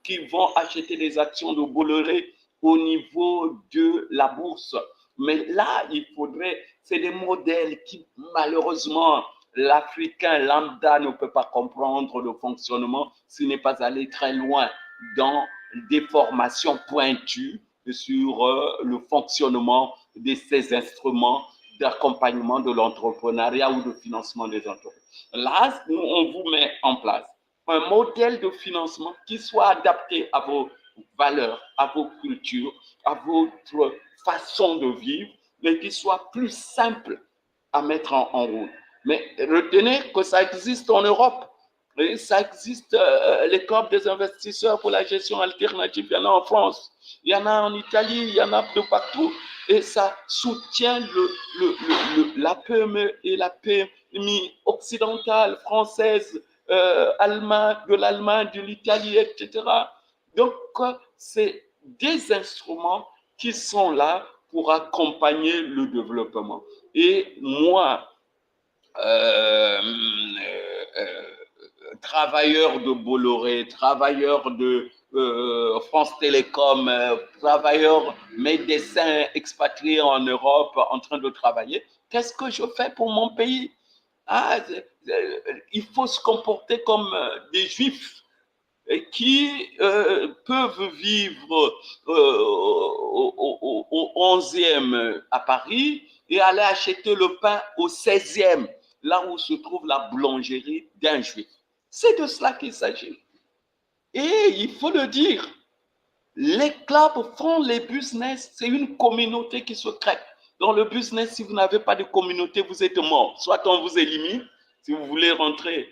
qui vont acheter des actions de Bolloré au niveau de la bourse. Mais là, il faudrait, c'est des modèles qui, malheureusement, l'Africain lambda ne peut pas comprendre le fonctionnement s'il n'est pas allé très loin dans des formations pointues sur le fonctionnement de ces instruments d'accompagnement de l'entrepreneuriat ou de financement des entreprises. Là, on vous met en place un modèle de financement qui soit adapté à vos valeurs, à vos cultures, à votre façon de vivre, mais qui soit plus simple à mettre en route. Mais retenez que ça existe en Europe. Et ça existe, les clubs des investisseurs pour la gestion alternative, il y en a en France, il y en a en Italie, il y en a de partout. Et ça soutient la PME et la PMI occidentale, française, de l'Allemagne, de l'Italie, etc. Donc, c'est des instruments qui sont là pour accompagner le développement. Et moi, travailleurs de Bolloré, travailleurs de France Télécom, travailleurs médecins expatriés en Europe en train de travailler. Qu'est-ce que je fais pour mon pays? Il faut se comporter comme des juifs qui peuvent vivre au 11e à Paris et aller acheter le pain au 16e, là où se trouve la boulangerie d'un juif. C'est de cela qu'il s'agit. Et il faut le dire, les clubs font les business, c'est une communauté qui se crée. Dans le business, si vous n'avez pas de communauté, vous êtes mort. Soit on vous élimine, si vous voulez rentrer.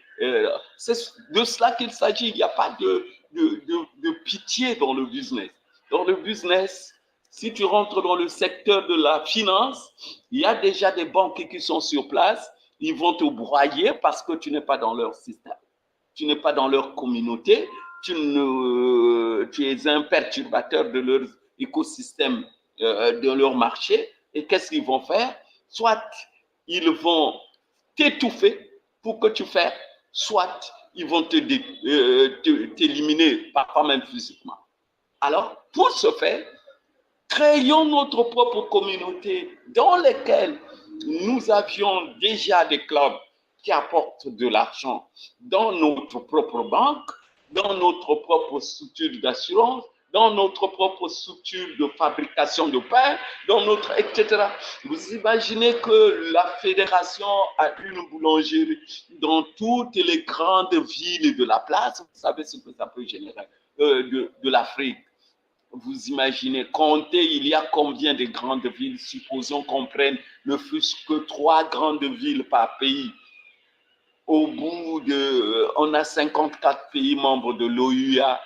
C'est de cela qu'il s'agit. Il n'y a pas de pitié dans le business. Dans le business, si tu rentres dans le secteur de la finance, il y a déjà des banques qui sont sur place. Ils vont te broyer parce que tu n'es pas dans leur système. Tu n'es pas dans leur communauté. tu es un perturbateur de leur écosystème, de leur marché. Et qu'est-ce qu'ils vont faire? Soit ils vont t'étouffer pour que tu fasses, soit ils vont t'éliminer, parfois même physiquement. Alors, pour ce faire, créons notre propre communauté dans laquelle nous avions déjà des clubs qui apportent de l'argent dans notre propre banque, dans notre propre structure d'assurance, dans notre propre structure de fabrication de pain, dans notre, etc. Vous imaginez que la fédération a une boulangerie dans toutes les grandes villes de la place. Vous savez ce que ça peut générer de l'Afrique. Vous imaginez, comptez, il y a combien de grandes villes? Supposons qu'on prenne ne fût-ce que 3 grandes villes par pays. Au bout de, on a 54 pays membres de l'OUA,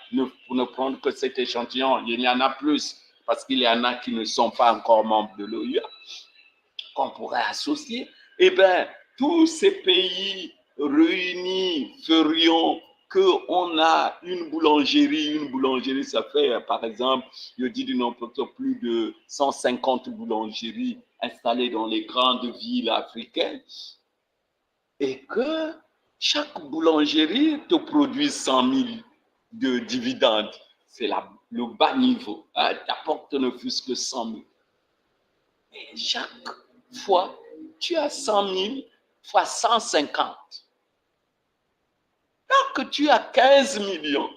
pour ne prendre que cet échantillon, il y en a plus, parce qu'il y en a qui ne sont pas encore membres de l'OUA, qu'on pourrait associer. Eh bien, tous ces pays réunis ferions qu'on a une boulangerie, ça fait, par exemple, je dis du nom, plus de 150 boulangeries installées dans les grandes villes africaines, et que chaque boulangerie te produit 100 000 de dividendes. C'est le bas niveau. Hein, t'apporte ne fût-ce que 100 000. Et chaque fois, tu as 100 000 fois 150. Donc, tu as 15 millions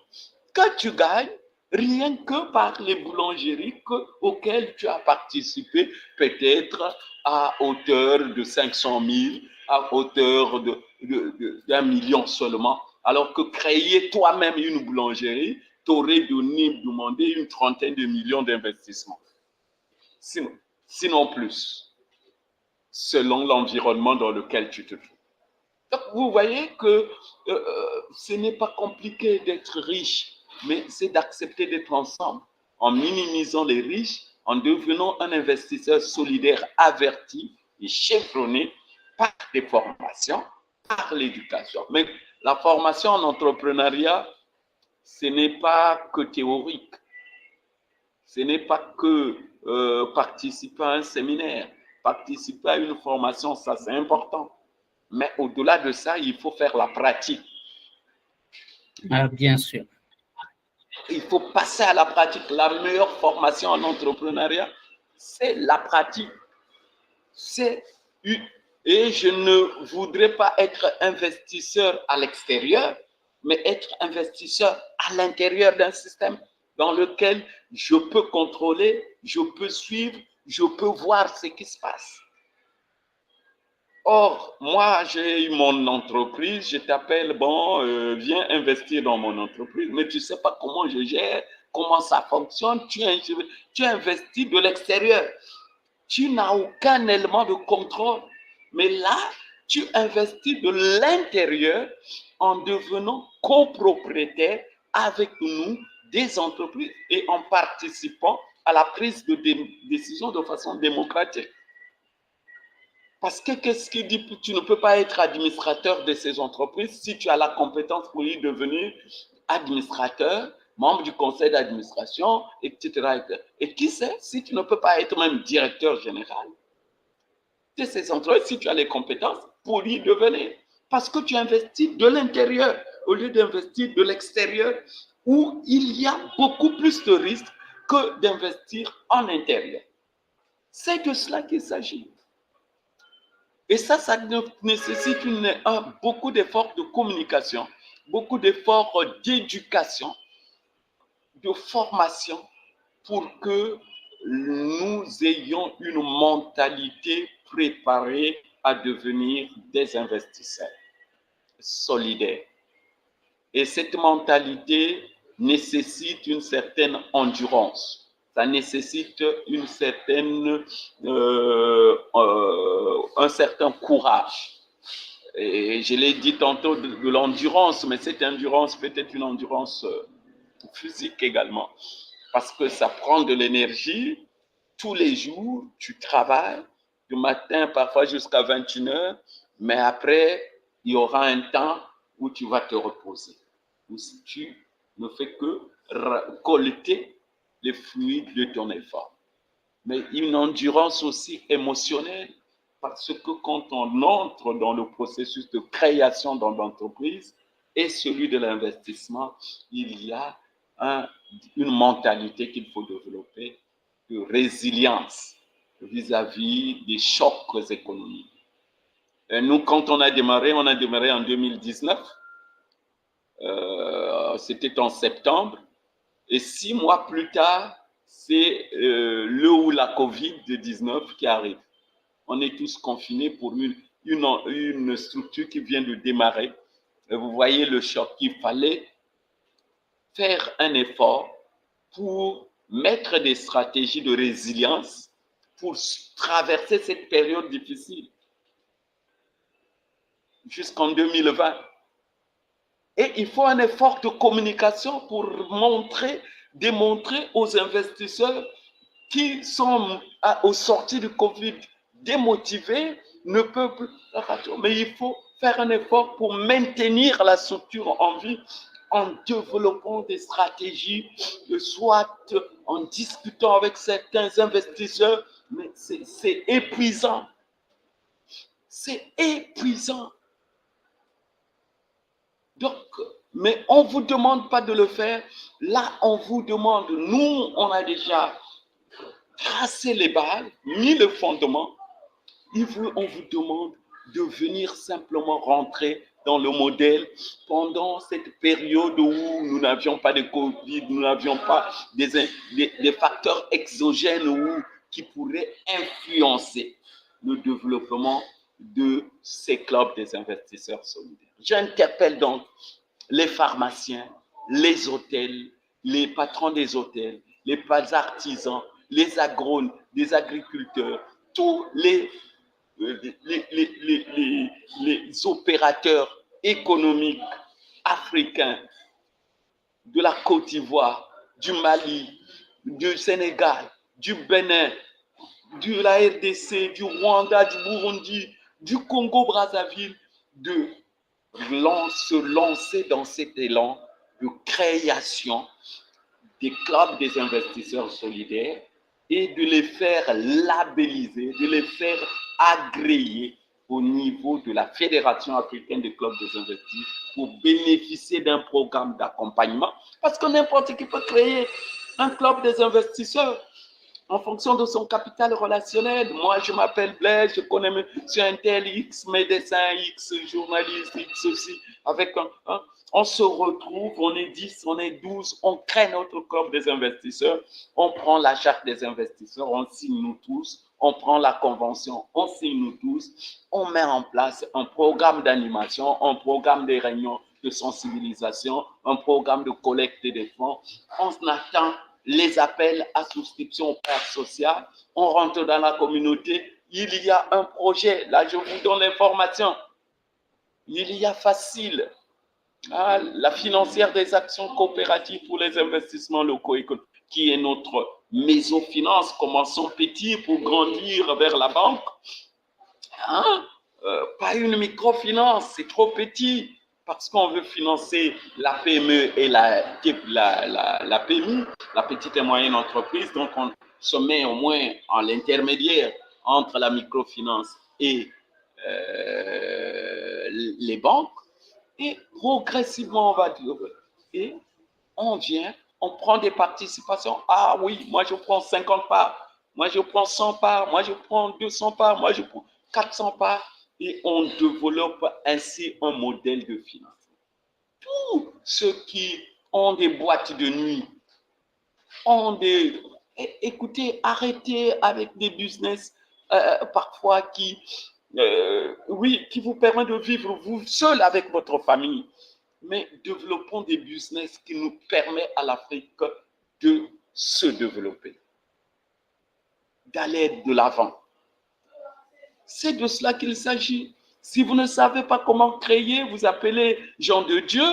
que tu gagnes rien que par les boulangeries auxquelles tu as participé, peut-être à hauteur de 500 000, à hauteur d'1 million seulement. Alors que créer toi-même une boulangerie t'aurait demandé une trentaine de millions d'investissements. Sinon plus, selon l'environnement dans lequel tu te trouves. Donc, vous voyez que ce n'est pas compliqué d'être riche, mais c'est d'accepter d'être ensemble, en minimisant les riches, en devenant un investisseur solidaire averti et chevronné par les formations, par l'éducation. Mais la formation en entrepreneuriat, ce n'est pas que théorique. Ce n'est pas que participer à un séminaire, participer à une formation, ça c'est important. Mais au-delà de ça, il faut faire la pratique. Ah, bien sûr. Il faut passer à la pratique. La meilleure formation en entrepreneuriat, c'est la pratique. Et je ne voudrais pas être investisseur à l'extérieur, mais être investisseur à l'intérieur d'un système dans lequel je peux contrôler, je peux suivre, je peux voir ce qui se passe. Or, moi, j'ai eu mon entreprise, je t'appelle, bon, viens investir dans mon entreprise, mais tu ne sais pas comment je gère, comment ça fonctionne, tu investis de l'extérieur. Tu n'as aucun élément de contrôle, mais là, tu investis de l'intérieur en devenant copropriétaire avec nous des entreprises et en participant à la prise de décision de façon démocratique. Parce que qu'est-ce qu'il dit? Tu ne peux pas être administrateur de ces entreprises si tu as la compétence pour y devenir administrateur, membre du conseil d'administration, etc. Et qui sait si tu ne peux pas être même directeur général de ces entreprises si tu as les compétences pour y devenir. Parce que tu investis de l'intérieur au lieu d'investir de l'extérieur où il y a beaucoup plus de risques que d'investir en intérieur. C'est de cela qu'il s'agit. Et ça nécessite beaucoup d'efforts de communication, beaucoup d'efforts d'éducation, de formation pour que nous ayons une mentalité préparée à devenir des investisseurs solidaires. Et cette mentalité nécessite une certaine endurance. Ça nécessite un certain courage. Et je l'ai dit tantôt de l'endurance, mais cette endurance peut être une endurance physique également. Parce que ça prend de l'énergie. Tous les jours, tu travailles, du matin parfois jusqu'à 21h, mais après, il y aura un temps où tu vas te reposer. Où si tu ne fait que collecter les fruits de ton effort. Mais une endurance aussi émotionnelle, parce que quand on entre dans le processus de création dans l'entreprise et celui de l'investissement, il y a une mentalité qu'il faut développer de résilience vis-à-vis des chocs économiques. Et nous, quand on a démarré en 2019, c'était en septembre, et 6 mois plus tard, c'est le ou la COVID-19 qui arrive. On est tous confinés pour une structure qui vient de démarrer. Et vous voyez le choc. Il fallait faire un effort pour mettre des stratégies de résilience pour traverser cette période difficile jusqu'en 2020. Et il faut un effort de communication pour démontrer aux investisseurs qui sont au sorti du Covid démotivés, ne peuvent plus. Mais il faut faire un effort pour maintenir la structure en vie en développant des stratégies, soit en discutant avec certains investisseurs, mais c'est épuisant. C'est épuisant. Donc, mais on ne vous demande pas de le faire. Là, on vous demande, nous, on a déjà tracé les bases, mis le fondement. On vous demande de venir simplement rentrer dans le modèle pendant cette période où nous n'avions pas de Covid, nous n'avions pas des facteurs exogènes qui pourraient influencer le développement de ces clubs des investisseurs solidaires. J'interpelle donc les pharmaciens, les hôtels, les patrons des hôtels, les artisans, les agronomes, les agriculteurs, tous les opérateurs économiques africains de la Côte d'Ivoire, du Mali, du Sénégal, du Bénin, de la RDC, du Rwanda, du Burundi, du Congo-Brazzaville, de se lancer dans cet élan de création des clubs des investisseurs solidaires et de les faire labelliser, de les faire agréer au niveau de la Fédération africaine des clubs des investisseurs pour bénéficier d'un programme d'accompagnement. Parce que n'importe qui peut créer un club des investisseurs en fonction de son capital relationnel. Moi, je m'appelle Blaise, je connais M. Intel, X médecin, X journaliste, X aussi. On se retrouve, on est 10, on est 12, on crée notre club des investisseurs, on prend la charte des investisseurs, on signe nous tous, on prend la convention, on signe nous tous, on met en place un programme d'animation, un programme de réunions de sensibilisation, un programme de collecte des fonds. On attend les appels à souscription au parc social, on rentre dans la communauté, il y a un projet, là je vous donne l'information, il y a facile, la financière des actions coopératives pour les investissements locaux économiques, qui est notre mésofinance, commençons petit pour grandir vers la banque, pas une microfinance, c'est trop petit, parce qu'on veut financer la PME et la PMI, la petite et moyenne entreprise, donc on se met au moins en l'intermédiaire entre la microfinance et les banques, et progressivement on va dire, et on vient, on prend des participations, ah oui, moi je prends 50 parts, moi je prends 100 parts, moi je prends 200 parts, moi je prends 400 parts, et on développe ainsi un modèle de financement. Tous ceux qui ont des boîtes de nuit, écoutez, arrêtez avec des business parfois qui vous permettent de vivre vous seul avec votre famille, mais développons des business qui nous permettent à l'Afrique de se développer, d'aller de l'avant. C'est de cela qu'il s'agit. Si vous ne savez pas comment créer, vous appelez gens de Dieu,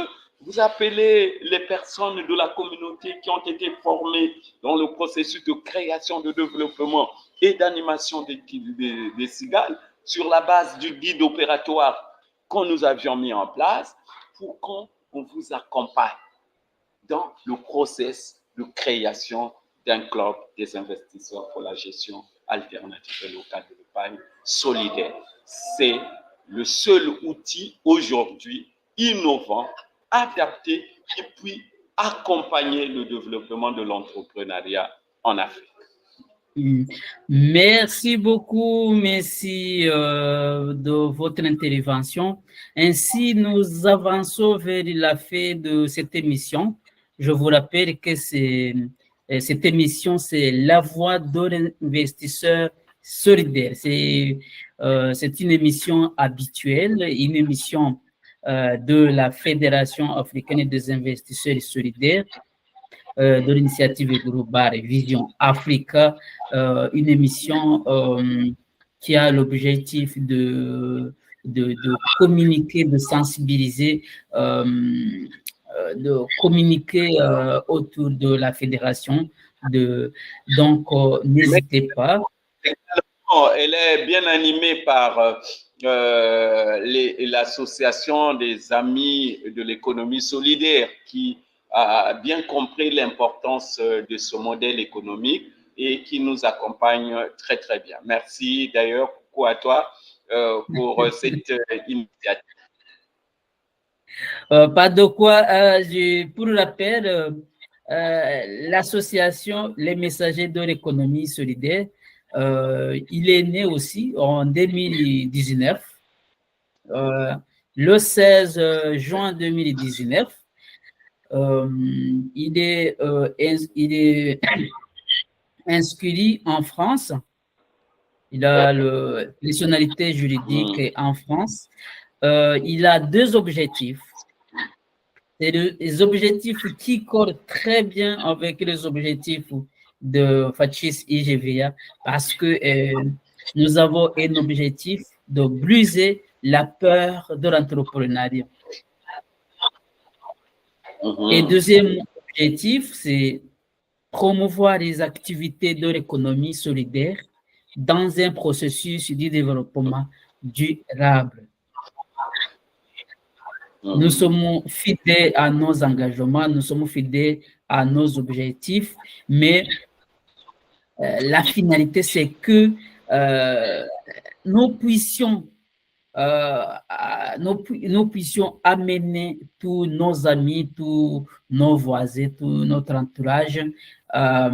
vous appelez les personnes de la communauté qui ont été formées dans le processus de création, de développement et d'animation des cigales sur la base du guide opératoire que nous avions mis en place pour qu'on vous accompagne dans le process de création d'un club des investisseurs pour la gestion alternative et locale de l'épargne solidaire. C'est le seul outil aujourd'hui innovant, adapté, qui puisse accompagner le développement de l'entrepreneuriat en Afrique. Merci beaucoup, merci de votre intervention. Ainsi, nous avançons vers la fin de cette émission. Je vous rappelle que cette émission, c'est La Voix de l'investisseur solidaire. C'est une émission habituelle, une émission de la Fédération africaine des investisseurs solidaires, de l'initiative globale Vision Africa, une émission qui a l'objectif de communiquer, de sensibiliser, de communiquer autour de la fédération. Donc, n'hésitez pas. Elle est bien animée par l'association des amis de l'économie solidaire qui a bien compris l'importance de ce modèle économique et qui nous accompagne très, très bien. Merci d'ailleurs, beaucoup à toi pour cette initiative. Pas de quoi. Pour rappel, l'association Les Messagers de l'économie solidaire, il est né aussi en 2019, le 16 juin 2019. Il est inscrit en France. Il a la nationalité juridique en France. Il a deux objectifs. C'est les objectifs qui correspondent très bien avec les objectifs de FATSIS IGVA parce que nous avons un objectif de briser la peur de l'entrepreneuriat. Et deuxième objectif, c'est promouvoir les activités de l'économie solidaire dans un processus de développement durable. Nous sommes fidèles à nos engagements, nous sommes fidèles à nos objectifs, mais la finalité, c'est que nous puissions amener tous nos amis, tous nos voisins, tout notre entourage à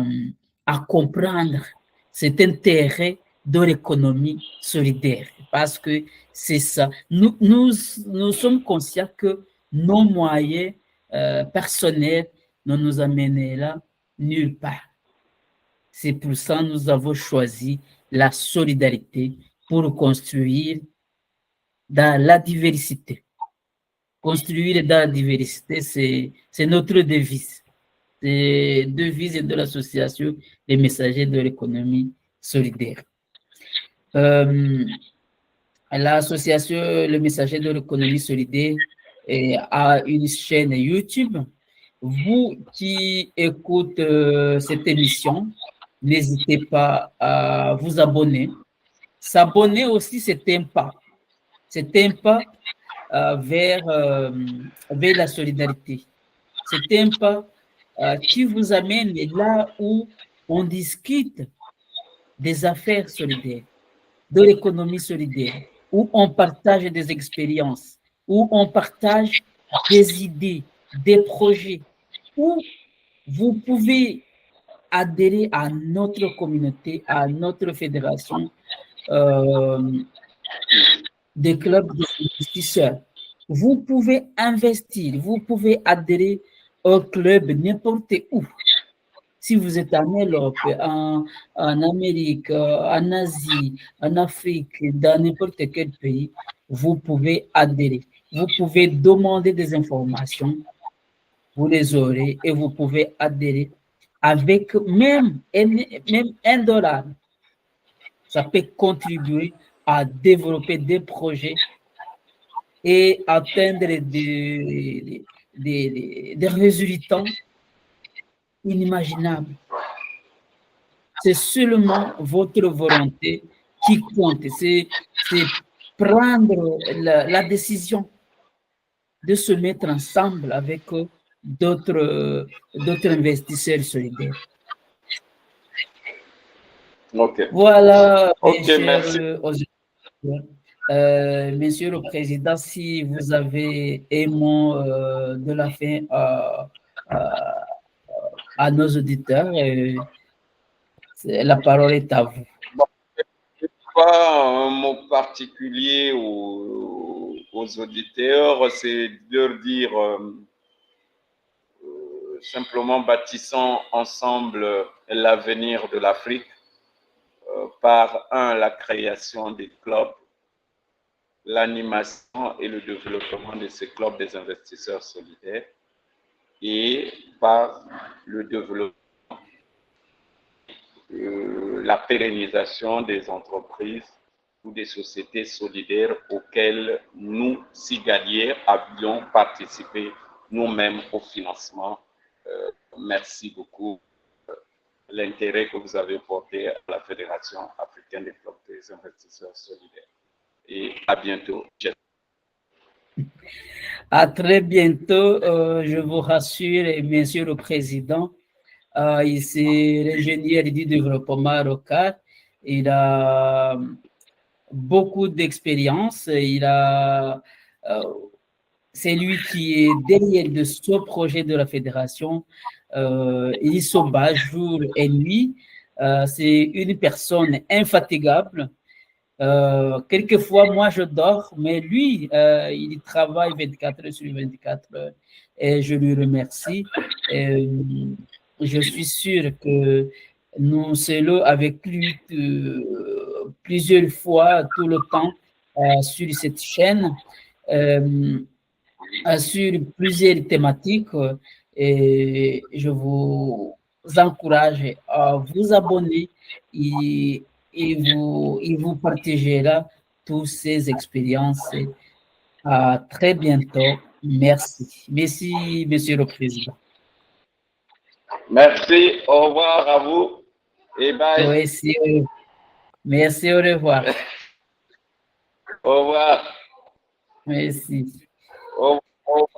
comprendre cet intérêt de l'économie solidaire. Parce que c'est ça. Nous sommes conscients que nos moyens personnels ne nous amènent là nulle part. C'est pour ça que nous avons choisi la solidarité pour construire dans la diversité. Construire dans la diversité, c'est notre devise. C'est la devise de l'association des messagers de l'économie solidaire. L'association Les Messagers de l'économie solidaire a une chaîne YouTube. Vous qui écoutez cette émission, n'hésitez pas à vous abonner. S'abonner aussi, c'est un pas. C'est un pas vers la solidarité. C'est un pas qui vous amène là où on discute des affaires solidaires, de l'économie solidaire, où on partage des expériences, où on partage des idées, des projets, où vous pouvez adhérer à notre communauté, à notre fédération des clubs d'investisseurs. Vous pouvez investir, vous pouvez adhérer au club n'importe où. Si vous êtes en Europe, en Amérique, en Asie, en Afrique, dans n'importe quel pays, vous pouvez adhérer. Vous pouvez demander des informations, vous les aurez et vous pouvez adhérer avec même $1. Ça peut contribuer à développer des projets et atteindre des résultats inimaginables. C'est seulement votre volonté qui compte. C'est prendre la décision de se mettre ensemble avec d'autres investisseurs solidaires. Ok. Voilà, mes Ok, chers merci. auditeurs. Monsieur le Président, si vous avez un mot de la fin à nos auditeurs, la parole est à vous. Bon, pas un mot particulier aux auditeurs, c'est de leur dire simplement bâtissons ensemble l'avenir de l'Afrique par la création des clubs, l'animation et le développement de ces clubs des investisseurs solidaires et par le développement, la pérennisation des entreprises ou des sociétés solidaires auxquelles nous, Cigaliers, avions participé nous-mêmes au financement. Merci beaucoup l'intérêt que vous avez porté à la Fédération africaine des clubs des investisseurs solidaires. Et à bientôt. À très bientôt, je vous rassure, Monsieur le Président. Il est l'ingénieur du développement local. Il a beaucoup d'expérience. C'est lui qui est derrière de ce projet de la fédération. Il se bat jour et nuit. C'est une personne infatigable. Quelquefois, moi, je dors, mais lui, il travaille 24 heures sur 24 heures et je lui remercie. Et, je suis sûr que nous serons avec lui plusieurs fois, tout le temps, sur cette chaîne, sur plusieurs thématiques. Et je vous encourage à vous abonner et il vous partagera toutes ces expériences. À très bientôt. Merci. Merci, Monsieur le Président. Merci, au revoir à vous et bye. Merci, merci, au revoir. Au revoir. Merci. Au revoir.